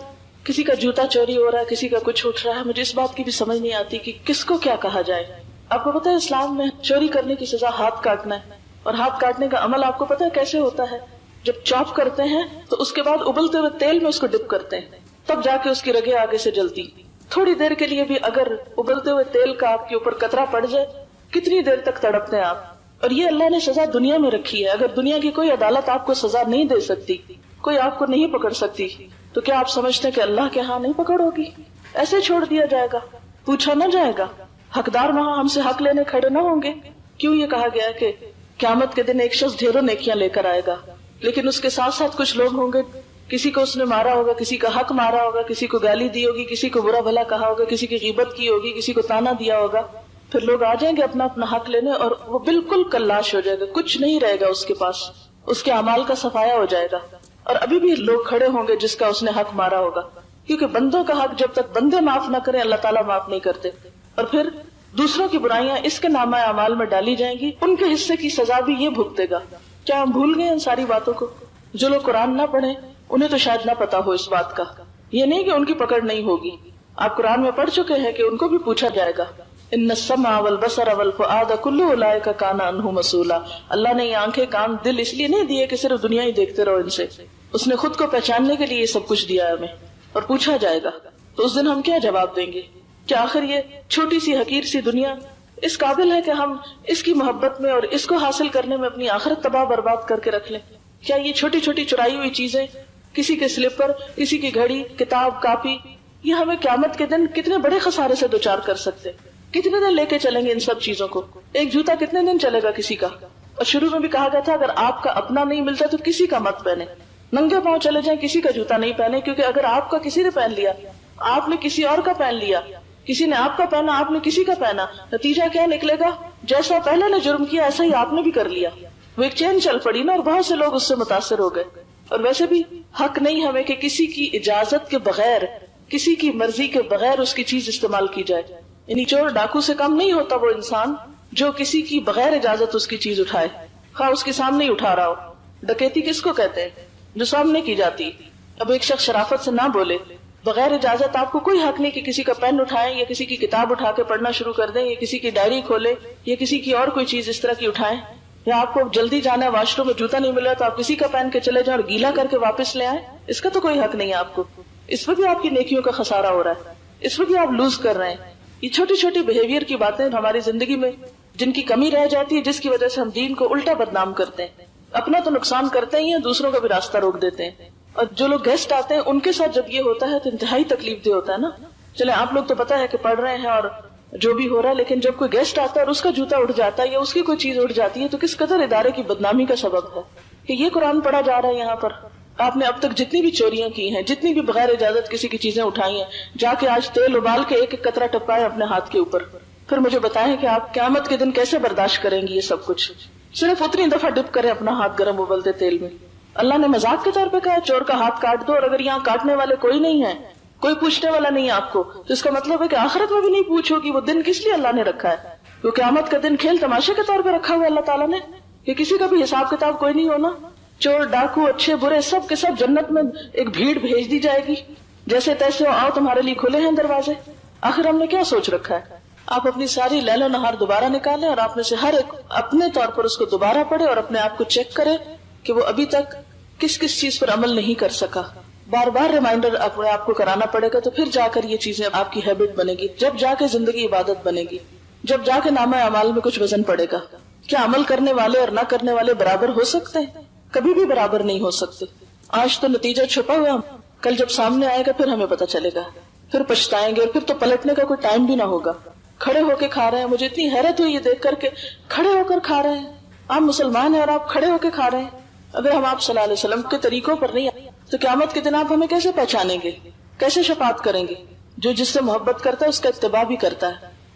کسی کا جوتا چوری ہو رہا ہے, کسی کا کچھ اٹھ رہا ہے, مجھے اس بات کی بھی سمجھ نہیں آتی کہ کس کو کیا کہا جائے. آپ کو پتا ہے اسلام میں چوری کرنے کی سزا ہاتھ کاٹنا ہے, اور ہاتھ کاٹنے کا عمل آپ کو پتا ہے کیسے ہوتا ہے؟ جب چاپ کرتے ہیں تو اس کے بعد ابلتے ہوئے تیل میں اس کو ڈپ کرتے ہیں, تب جا کے اس کی رگیں آگے سے جلتی. تھوڑی دیر کے لیے بھی اگر ابلتے ہوئے تیل کا آپ کے اوپر قطرہ پڑ جائے کتنی دیر تک تڑپتے ہیں آپ. اور یہ اللہ نے سزا دنیا میں رکھی ہے. اگر دنیا کی کوئی عدالت آپ کو سزا نہیں دے سکتی, کوئی آپ کو نہیں پکڑ سکتی, تو کیا آپ سمجھتے ہیں کہ اللہ کے ہاں نہیں پکڑ ہوگی؟ ایسے چھوڑ دیا جائے گا, پوچھا نہ جائے گا, حقدار وہاں ہم سے حق لینے کھڑے نہ ہوں گے. کیوں یہ کہا گیا کہ قیامت کے دن ایک شخص ڈھیروں نیکیاں لے کر آئے گا, لیکن اس کے ساتھ ساتھ کچھ لوگ ہوں گے, کسی کو اس نے مارا ہوگا, کسی کا حق مارا ہوگا, کسی کو گالی دی ہوگی, کسی کو برا بھلا کہا ہوگا, کسی کی غیبت کی ہوگی, کسی کو تانا دیا ہوگا. پھر لوگ آ جائیں گے اپنا اپنا حق لینے, اور وہ بالکل کلاش ہو جائے گا, کچھ نہیں رہے گا اس کے پاس, اس کے اعمال کا صفایا ہو جائے گا. اور ابھی بھی لوگ کھڑے ہوں گے جس کا اس نے حق مارا ہوگا, کیونکہ بندوں کا حق جب تک بندے معاف نہ کریں اللہ تعالیٰ معاف نہیں کرتے. اور پھر دوسروں کی برائیاں اس کے نامہ اعمال میں ڈالی جائیں گی, ان کے حصے کی سزا بھی یہ بھگتے گا. کیا ہم بھول گئے ان ساری باتوں کو؟ جو لوگ قرآن نہ پڑھیں انہیں تو شاید نہ پتا ہو اس بات کا. یہ نہیں کہ ان کی پکڑ نہیں ہوگی, آپ قرآن میں پڑھ چکے ہیں کہ ان کو بھی پوچھا جائے گا. ان السمع والبصر والفؤاد كل اولئک کان عنہ مسئولا. اللہ نے یہ آنکھیں, کان, دل اس لیے نہیں دیے کہ صرف دنیا ہی دیکھتے رہو ان سے, اس نے خود کو پہچاننے کے لیے یہ سب کچھ دیا ہے ہمیں, اور پوچھا جائے گا. تو اس دن ہم کیا جواب دیں گے؟ کیا آخر یہ چھوٹی سی حقیر سی دنیا اس قابل ہے کہ ہم اس کی محبت میں اور اس کو حاصل کرنے میں اپنی آخرت تباہ برباد کر کے رکھ لیں؟ کیا یہ چھوٹی چھوٹی چرائی ہوئی چیزیں, کسی کے سلیپر, کسی کی گھڑی, کتاب, کاپی, یہ ہمیں قیامت کے دن کتنے بڑے خسارے سے دوچار کر سکتے؟ کتنے دن لے کے چلیں گے ان سب چیزوں کو؟ ایک جوتا کتنے دن چلے گا کسی کا؟ اور شروع میں بھی کہا گیا تھا اگر آپ کا اپنا نہیں ملتا تو کسی کا مت پہنے, ننگے پاؤں چلے جائیں, کسی کا جوتا نہیں پہنے, کیونکہ اگر آپ کا کسی نے پہن لیا, آپ نے کسی اور کا پہن لیا, کسی نے آپ کا پہنا, آپ نے کسی کا پہنا, نتیجہ کیا نکلے گا؟ جیسا پہلے نے جرم کیا ایسا ہی آپ نے بھی کر لیا. وہ ایک چین چل پڑی نا، اور بہت سے لوگ اس سے متاثر ہو گئے. اور ویسے بھی حق نہیں ہمیں کہ کسی کی اجازت کے بغیر، کسی کی مرضی کے بغیر اس کی چیز استعمال کی جائے. یعنی چور ڈاکو سے کم نہیں ہوتا وہ انسان جو کسی کی بغیر اجازت اس کی چیز اٹھائے، خواہ اس کے سامنے ہی اٹھا رہا ہو. ڈکیتی کس کو کہتے ہیں؟ جو سامنے کی جاتی. اب ایک شخص شرافت سے نہ بولے، بغیر اجازت آپ کو کوئی حق نہیں کہ کسی کا پین اٹھائیں یا کسی کی کتاب اٹھا کے پڑھنا شروع کر دیں یا کسی کی ڈائری کھولے یا کسی کی اور کوئی چیز اس طرح کی اٹھائیں. یا آپ کو جلدی جانا ہے، واش روم میں جوتا نہیں ملا تو آپ کسی کا پہن کے چلے جائیں اور گیلا کر کے واپس لے آئیں، اس کا تو کوئی حق نہیں ہے آپ کو. اس میں بھی آپ کی نیکیوں کا خسارہ ہو رہا ہے، اس میں بھی آپ لوز کر رہے ہیں. یہ چھوٹی چھوٹی بہیویئر کی باتیں ہماری زندگی میں جن کی کمی رہ جاتی ہے، جس کی وجہ سے ہم دین کو الٹا بدنام کرتے ہیں. اپنا تو نقصان کرتے ہی ہیں، دوسروں کا بھی راستہ روک دیتے ہیں. اور جو لوگ گیسٹ آتے ہیں ان کے ساتھ جب یہ ہوتا ہے تو انتہائی تکلیف دہ ہوتا ہے نا. چلے آپ لوگ تو پتا ہے کہ پڑھ رہے ہیں اور جو بھی ہو رہا ہے، لیکن جب کوئی گیسٹ آتا ہے اور اس کا جوتا اٹھ جاتا ہے یا اس کی کوئی چیز اٹھ جاتی ہے تو کس قدر ادارے کی بدنامی کا سبب ہے کہ یہ قرآن پڑھا جا رہا ہے یہاں پر. آپ نے اب تک جتنی بھی چوریاں کی ہیں، جتنی بھی بغیر اجازت کسی کی چیزیں اٹھائی ہیں، جا کے آج تیل ابال کے ایک ایک قطرہ ٹپائے اپنے ہاتھ کے اوپر. پھر مجھے بتائیں کہ آپ قیامت کے دن کیسے برداشت کریں گی یہ سب کچھ؟ صرف اتنی دفعہ ڈپ کریں اپنا ہاتھ گرم ابلتے تیل میں. اللہ نے مذاق کے طور پہ کہا چور کا ہاتھ کاٹ دو، اور اگر یہاں کاٹنے والے کوئی نہیں ہے، کوئی پوچھنے والا نہیں ہے آپ کو، تو اس کا مطلب ہے کہ آخرت میں بھی نہیں پوچھو گی. وہ دن کس لیے اللہ نے رکھا ہے؟ وہ قیامت کا دن کھیل تماشے کے طور پہ رکھا ہوا اللہ تعالیٰ نے کہ کسی کا بھی حساب کتاب کوئی نہیں ہونا. چور ڈاکو اچھے برے سب کے سب جنت میں ایک بھیڑ بھیج دی جائے گی، جیسے تیسے آؤ تمہارے لیے کھلے ہیں دروازے. آخر ہم نے کیا سوچ رکھا ہے؟ آپ اپنی ساری لیل و نہار دوبارہ نکالیں اور آپ میں سے ہر ایک اپنے طور پر اس کو دوبارہ پڑھے اور اپنے آپ کو چیک کرے کہ وہ ابھی تک کس کس چیز پر عمل نہیں کر سکا. بار بار ریمائنڈر اپنے آپ کو کرانا پڑے گا تو پھر جا کر یہ چیزیں آپ کی ہیبٹ بنے گی، جب جا کے زندگی عبادت بنے گی، جب جا کے نامہ اعمال میں کچھ وزن پڑے گا. کیا عمل کرنے والے اور نہ کرنے والے برابر ہو سکتے ہیں؟ کبھی بھی برابر نہیں ہو سکتے. آج تو نتیجہ چھپا ہوا، کل جب سامنے آئے گا پھر ہمیں پتہ چلے گا، پھر پچھتائیں گے اور پھر تو پلٹنے کا کوئی ٹائم بھی نہ ہوگا. کھڑے ہو کے کھا رہے ہیں، مجھے اتنی حیرت ہوئی یہ دیکھ کر کے کھڑے ہو کر کھا رہے ہیں. آپ مسلمان ہیں اور آپ کھڑے ہو کے کھا رہے ہیں. اگر ہم آپ صلی اللہ علیہ وسلم کے طریقوں پر نہیں آئے تو قیامت کے دن آپ ہمیں کیسے پہچانیں گے، کیسے شفاعت کریں گے؟ جو جس سے محبت کرتا ہے اس کا اتباع بھی کرتا ہے.